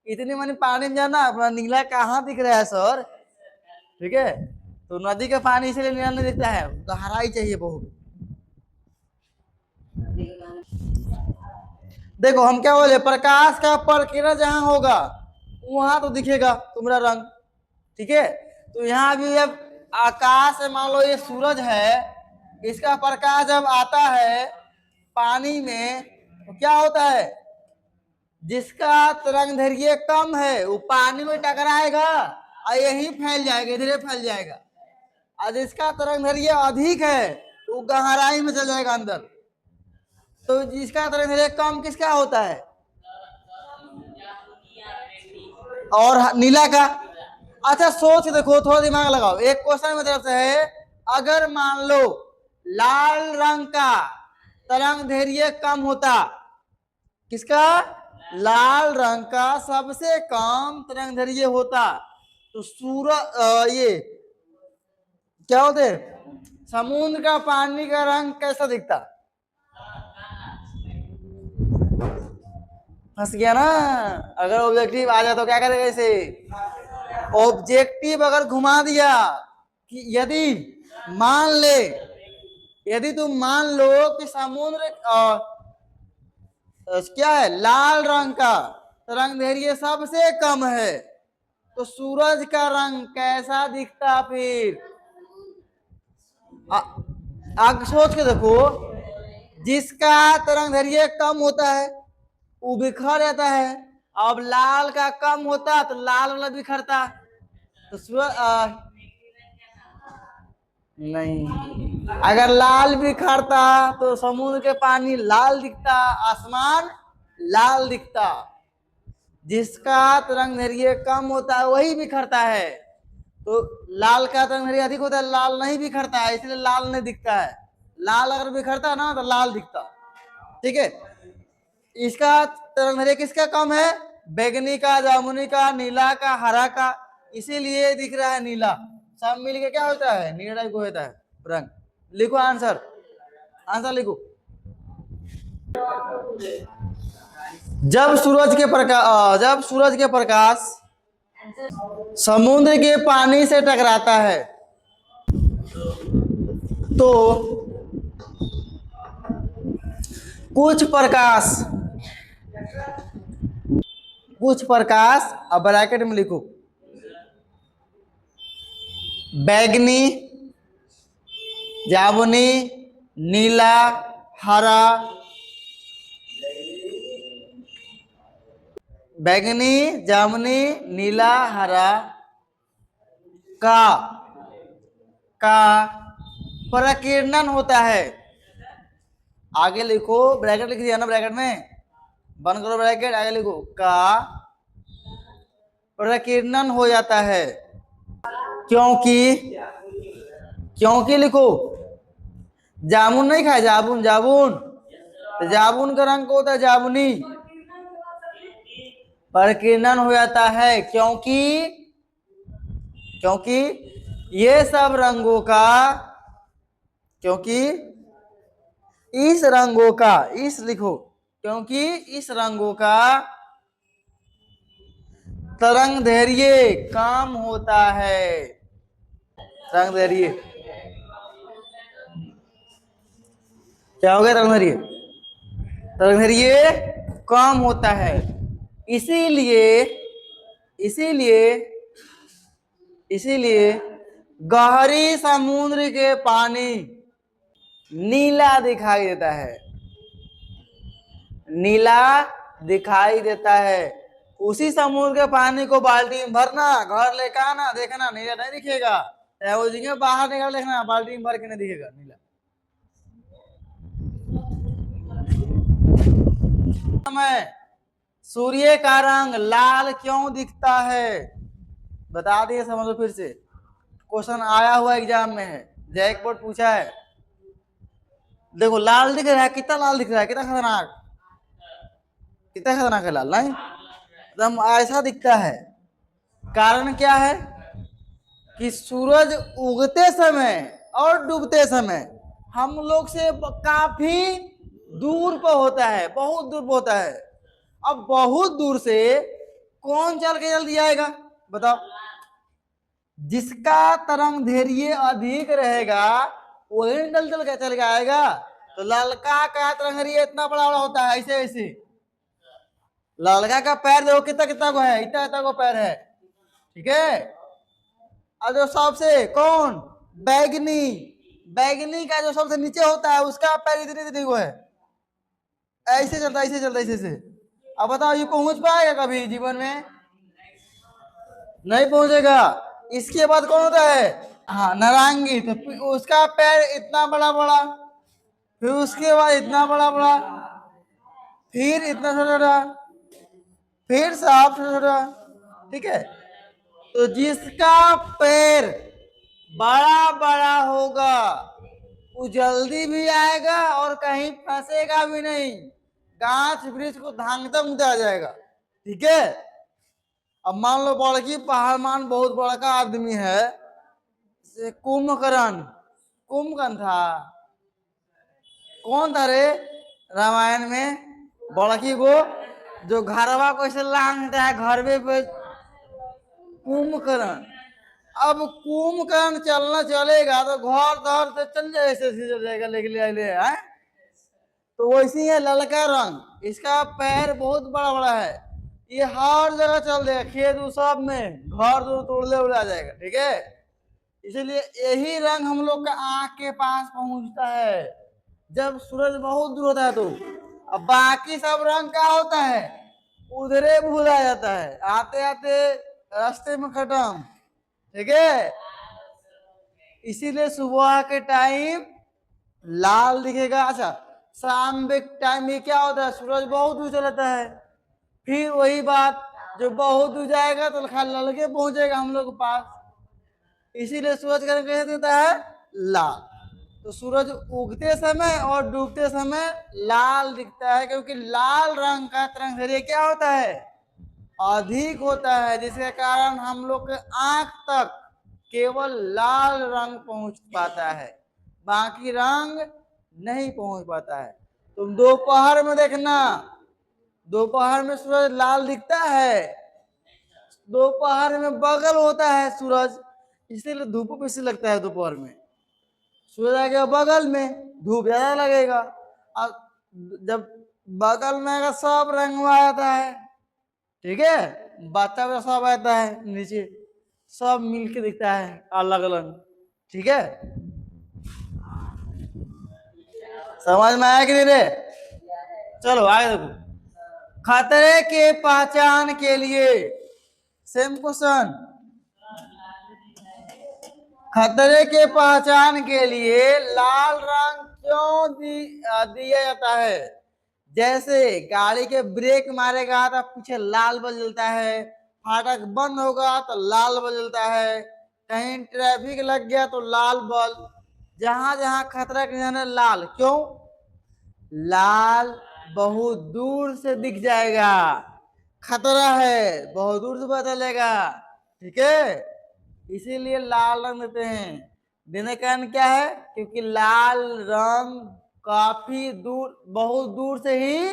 इतनी मानी पानी में जाना, अपना नीला कहाँ दिख रहा है सर? ठीक है, तो नदी का पानी इसलिए नीला नहीं दिखता है, गहराई चाहिए बहुत। देखो हम क्या बोले, प्रकाश का प्रकीर्णन जहां होगा वहां तो दिखेगा तुम्हारा रंग। ठीक है, तो यहाँ भी जब आकाश है, मान लो ये सूरज है, इसका प्रकाश जब आता है पानी में तो क्या होता है? जिसका तरंग दैर्घ्य कम है वो पानी में टकराएगा और यही फैल जाएगा, इधर फैल जाएगा। और जिसका तरंग दैर्घ्य अधिक है वो गहराई में चल जाएगा अंदर। तो जिसका तरंग दैर्घ्य कम किसका होता है? और नीला का। अच्छा सोच देखो, थोड़ा दिमाग लगाओ। एक क्वेश्चन मेरी तरफ से है, अगर मान लो लाल रंग का तरंग दैर्घ्य कम होता, किसका? लाल रंग का सबसे कम तरंग दैर्घ्य होता, तो सूरज ये क्या होते? समुद्र का पानी का रंग कैसा दिखता? फंस गया ना। अगर ऑब्जेक्टिव आ जाए तो क्या करेगा? इसे ऑब्जेक्टिव अगर घुमा दिया कि यदि तुम मान लो कि समुद्र क्या है, लाल रंग का तरंग दैर्घ्य सबसे कम है, तो सूरज का रंग कैसा दिखता फिर? आगे सोच के देखो, जिसका तरंग दैर्घ्य कम होता है वो बिखर जाता है। अब लाल का कम होता तो लाल वाला बिखरता। तो नहीं, अगर लाल बिखरता तो समुद्र के पानी लाल दिखता, आसमान लाल दिखता। जिसका तरंग दैर्घ्य कम होता है वही बिखरता है। तो लाल का तरंग दैर्घ्य अधिक होता है, लाल नहीं बिखरता है, इसलिए लाल नहीं दिखता है। लाल अगर बिखरता ना तो लाल दिखता। ठीक है, इसका तरंग दैर्घ्य किसका कम है? बैगनी का, जामुनी का, नीला का, हरा का, इसीलिए दिख रहा है नीला। सब मिलके क्या होता है? नीला टाइप को होता है रंग। लिखो आंसर, आंसर लिखो। जब सूरज के प्रकाश समुद्र के पानी से टकराता है तो कुछ प्रकाश अब ब्रैकेट में लिखो, बैगनी, जामुनी, नीला, हरा, बैगनी, जामुनी, नीला, हरा का प्रकीर्णन होता है। आगे लिखो, ब्रैकेट लिख दिया ना, ब्रैकेट में बंद करो ब्रैकेट, आगे लिखो का प्रकीर्णन हो जाता है। क्योंकि लिखो, जामुन नहीं खाए, जामुन तो जामुन का रंग को होता है जामुनी, प्रकीर्णन हो जाता है क्योंकि ये सब रंगों का, क्योंकि इस रंगों का तरंग दैर्घ्य कम होता है। तरंग दैर्घ्य क्या हो गया? तरंग दैर्घ्य कम होता है। इसीलिए गहरी समुद्र के पानी नीला दिखाई देता है। उसी समुद्र के पानी को बाल्टी में भरना, घर लेकर आना, देखना नीला नहीं दिखेगा। वो बाहर निकाल देखना, बाल्टी में भर के नहीं दिखेगा नीला। सूर्य का रंग लाल क्यों दिखता है? बता दिए, समझो फिर से। क्वेश्चन आया हुआ एग्जाम में है, जैक बोर्ड पूछा है। देखो लाल दिख रहा है, कितना लाल दिख रहा है, कितना खतरनाक है लाल, नहीं एकदम ऐसा दिखता है। कारण क्या है कि सूरज उगते समय और डूबते समय हम लोग से काफी दूर पर होता है, बहुत दूर पर होता है। अब बहुत दूर से कौन चल के जल्दी आएगा बताओ? जिसका तरंग दैर्घ्य अधिक रहेगा वही चल के आएगा। तो ललका का तरंग दैर्घ्य इतना बड़ा होता है, ऐसे ललका का पैर देखो कितना कितना को है, इतना को पैर है। ठीक है, और जो सबसे कौन बैगनी का जो सबसे नीचे होता है उसका पैर इतनी को है, ऐसे चलता ऐसे। अब बताओ ये पहुंच पाएगा कभी जीवन में? नहीं पहुंचेगा। इसके बाद कौन होता है? हाँ, नारंगी। तो उसका पैर इतना बड़ा, फिर उसके बाद इतना बड़ा, फिर इतना छोटा, फिर साफ छोटा। ठीक है, तो जिसका पैर बड़ा होगा वो जल्दी भी आएगा और कहीं फंसेगा भी नहीं, गाछ वृक्ष को धांगता मुंगता आ जाएगा। ठीक है, अब मान लो बड़की पहाड़मान बहुत बड़का आदमी है, कुंभकर्ण था। कौन था रे रामायण में? बड़की को जो घरवा को ऐसे लांघता है घर पे, कुंभकर्ण। अब कुंभकर्ण चलेगा तो घर से चल जाए, ऐसे चल जाएगा, लेके ले आए। तो वैसे ही है ललका रंग, इसका पैर बहुत बड़ा है, ये हर जगह चल देगा, खेत सब में, घर तोड़ले उड़ा जाएगा। ठीक है, इसलिए यही रंग हम लोग का आंख के पास पहुंचता है। जब सूरज बहुत दूर होता है तो अब बाकी सब रंग क्या होता है, उधरे भूला जाता है, आते आते रास्ते में खत्म। ठीक है, इसीलिए सुबह के टाइम लाल दिखेगा। अच्छा, शाम के टाइम में क्या होता है, सूरज बहुत दूर चला जाता है, फिर वही बात, जो बहुत दूर जाएगा तो लल के पहुंचेगा हम लोग के पास, इसीलिए सूरज का रंग कैसे दिखता है, लाल। तो सूरज उगते समय और डूबते समय लाल दिखता है, क्योंकि लाल रंग का तरंग दैर्घ्य क्या होता है, अधिक होता है, जिसके कारण हम लोग के आंख तक केवल लाल रंग पहुंच पाता है, बाकी रंग नहीं पहुंच पाता है। तुम दोपहर में देखना, दोपहर में सूरज लाल दिखता है, दोपहर में बगल होता है सूरज, इसीलिए धूप बेसी लगता है दोपहर में, सूरज आ गया बगल में, धूप ज्यादा लगेगा। और जब बगल में आएगा सब रंग आ जाता है, ठीक है, बच्चा बच्चा सब आता है नीचे, सब मिलके दिखता है अलग अलग। ठीक है, समझ में आया कि नहीं रे? चलो आगे देखो, खतरे के पहचान के लिए, सेम क्वेश्चन, खतरे के पहचान के लिए लाल रंग क्यों दिया जाता है? जैसे गाड़ी के ब्रेक मारेगा तो पीछे लाल बल्ब जलता है, फाटक बंद होगा तो लाल बल्ब जलता है, कहीं ट्रैफिक लग गया तो लाल बल्ब, जहां जहां खतरा के निशान है लाल, क्यों? लाल बहुत दूर से दिख जाएगा, खतरा है बहुत दूर से पता चलेगा। ठीक है, इसीलिए लाल रंग देते हैं। देने का कारण क्या है, क्योंकि लाल रंग काफी दूर, बहुत दूर से ही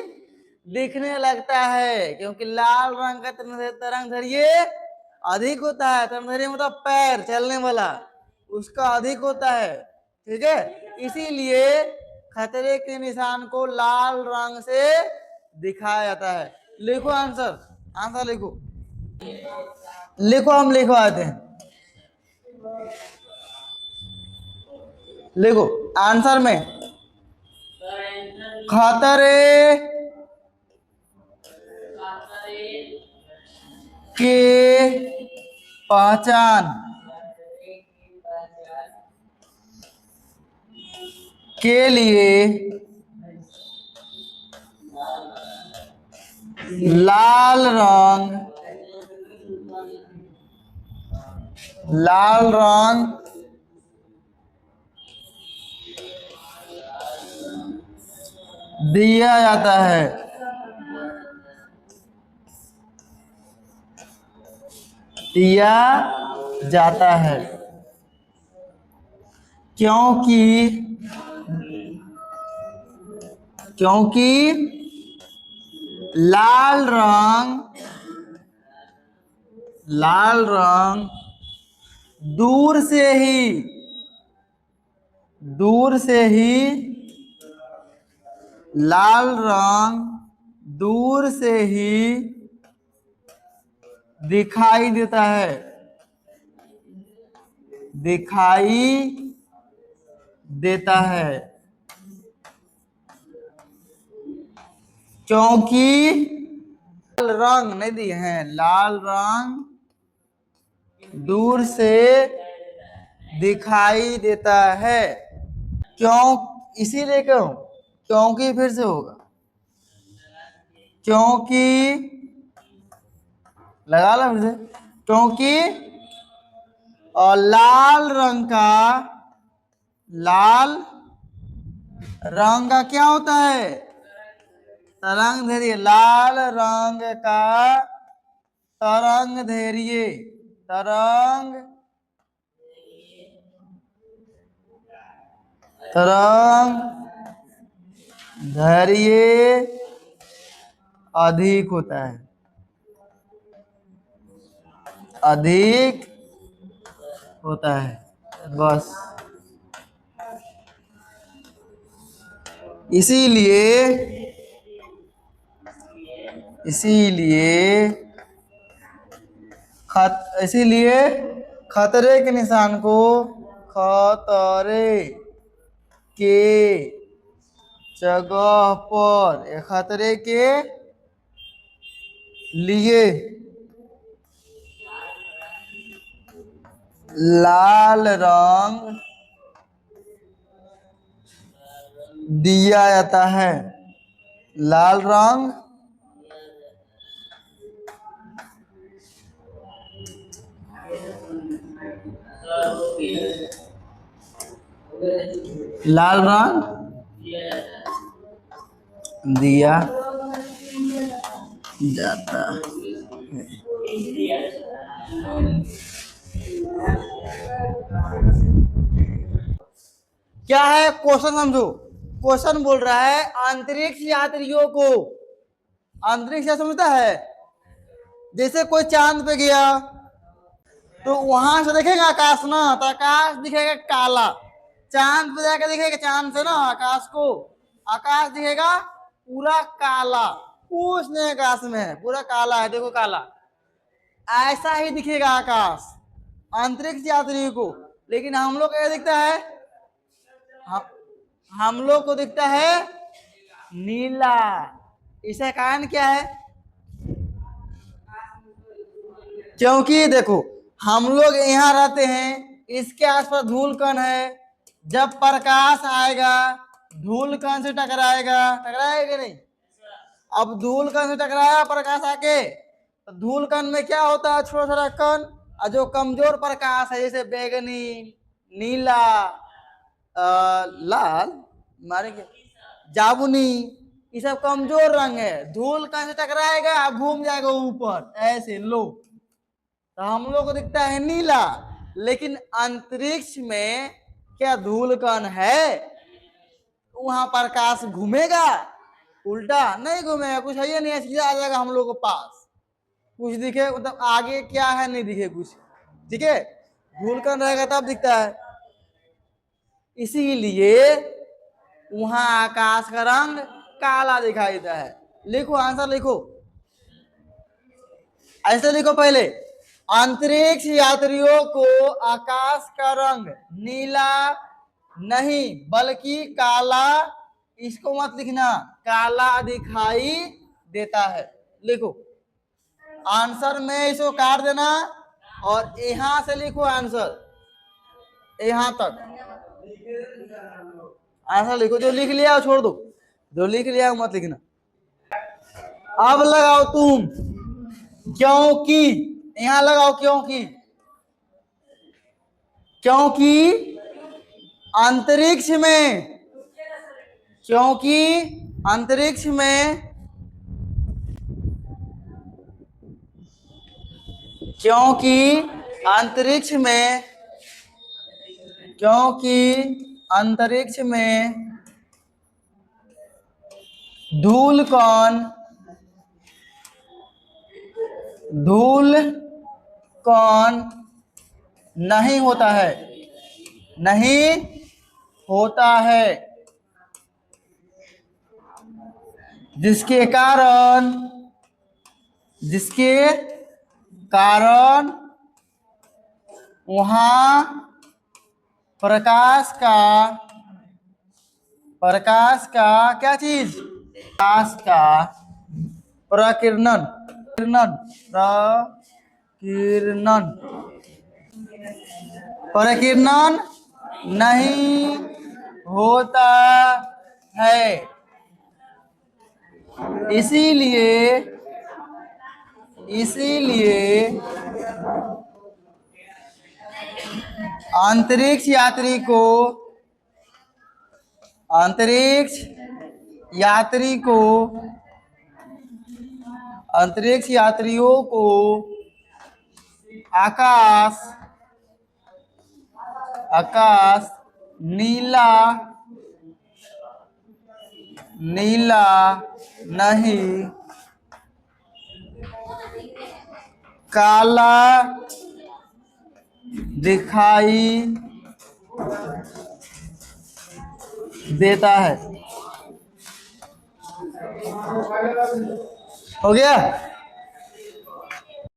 दिखने लगता है, क्योंकि लाल रंग का तरंग दैर्घ्य अधिक होता है, तरंग दैर्घ्य मतलब पैर चलने वाला, उसका अधिक होता है। ठीक है, इसीलिए खतरे के निशान को लाल रंग से दिखाया जाता है। लिखो आंसर, आंसर लिखो, लिखो, हम लिखवाते हैं, लिखो आंसर में, खतरे के पहचान के लिए लाल रंग, लाल रंग दिया जाता है। दिया जाता है क्योंकि, क्योंकि लाल रंग, लाल रंग दूर से ही, दूर से ही, लाल रंग दूर से ही दिखाई देता है, दिखाई देता है, क्योंकि लाल रंग नहीं दिए हैं, लाल रंग दूर से दिखाई देता है। क्यों, इसीलिए क्यों, क्योंकि फिर से होगा, क्योंकि, लगा लो फिर से, क्योंकि और लाल रंग का, लाल रंग का क्या होता है, तरंग दैर्घ्य, लाल रंग का तरंग दैर्घ्य, तरंग, तरंग दैर्घ्य अधिक होता है, अधिक होता है, बस इसीलिए, इसीलिए इसीलिए खतरे के निशान को, खतरे के जगह पर खतरे के लिए लाल रंग दिया जाता है। लाल रंग लाल रंग दिया जाता है। क्या है क्वेश्चन समझो। क्वेश्चन बोल रहा है अंतरिक्ष यात्रियों को, अंतरिक्ष समझता है, जैसे कोई चांद पे गया तो वहां से देखेगा आकाश ना, तो आकाश दिखेगा काला। चांद पे जाकर देखेगा चांद से ना आकाश को, आकाश दिखेगा पूरा काला, कुछ नहीं आकाश में है, पूरा काला है, देखो काला। ऐसा ही दिखेगा आकाश अंतरिक्ष यात्री को। लेकिन हम लोग क्या दिखता है, हम लोग को दिखता है नीला। इसका कारण क्या है? क्योंकि देखो हम लोग यहाँ रहते हैं, इसके आसपास धूल कण है, जब प्रकाश आएगा धूल कण से टकराएगा, टकराएगा कि नहीं? अब धूल कण से टकराया प्रकाश आके, तो धूल कण में क्या होता है, छोटा छोटा कण, और जो कमजोर प्रकाश है जैसे बैगनी, नीला, लाल, मारेंगे जामुनी, ये सब कमजोर रंग है। धूल कण से टकराएगा घूम जाएगा ऊपर, ऐसे लो, तो हम लोग को दिखता है नीला। लेकिन अंतरिक्ष में क्या धूल कण है? वहां प्रकाश घूमेगा? उल्टा नहीं घूमेगा, कुछ है नहीं, सीधा आ जाएगा हम लोग के पास। कुछ दिखे मतलब आगे क्या है नहीं दिखे कुछ, ठीक है, धूल कण रहेगा तब दिखता है। इसीलिए वहां आकाश का रंग काला दिखाई देता है। लिखो आंसर लिखो, ऐसे लिखो पहले, अंतरिक्ष यात्रियों को आकाश का रंग नीला नहीं बल्कि काला, इसको मत लिखना, काला दिखाई देता है। लिखो आंसर में इसको काट देना और यहां से लिखो आंसर, यहां तक आंसर लिखो। जो लिख लिया छोड़ दो, जो लिख लिया मत लिखना। अब लगाओ तुम क्योंकि, यहां लगाओ क्योंकि, क्योंकि अंतरिक्ष में, क्योंकि अंतरिक्ष में, क्योंकि अंतरिक्ष में, क्योंकि अंतरिक्ष में धूल कण, धूल कण नहीं होता है, नहीं होता है, जिसके कारण, जिसके कारण वहां प्रकाश का, प्रकाश का क्या चीज, प्रकाश का प्रकिरणन, प्रकिरणन, प्रकिरणन नहीं होता है। इसीलिए, इसीलिए अंतरिक्ष यात्री को, अंतरिक्ष यात्री को, अंतरिक्ष यात्रियों को आकाश, आकाश नीला, नीला नहीं काला दिखाई देता है। हो गया?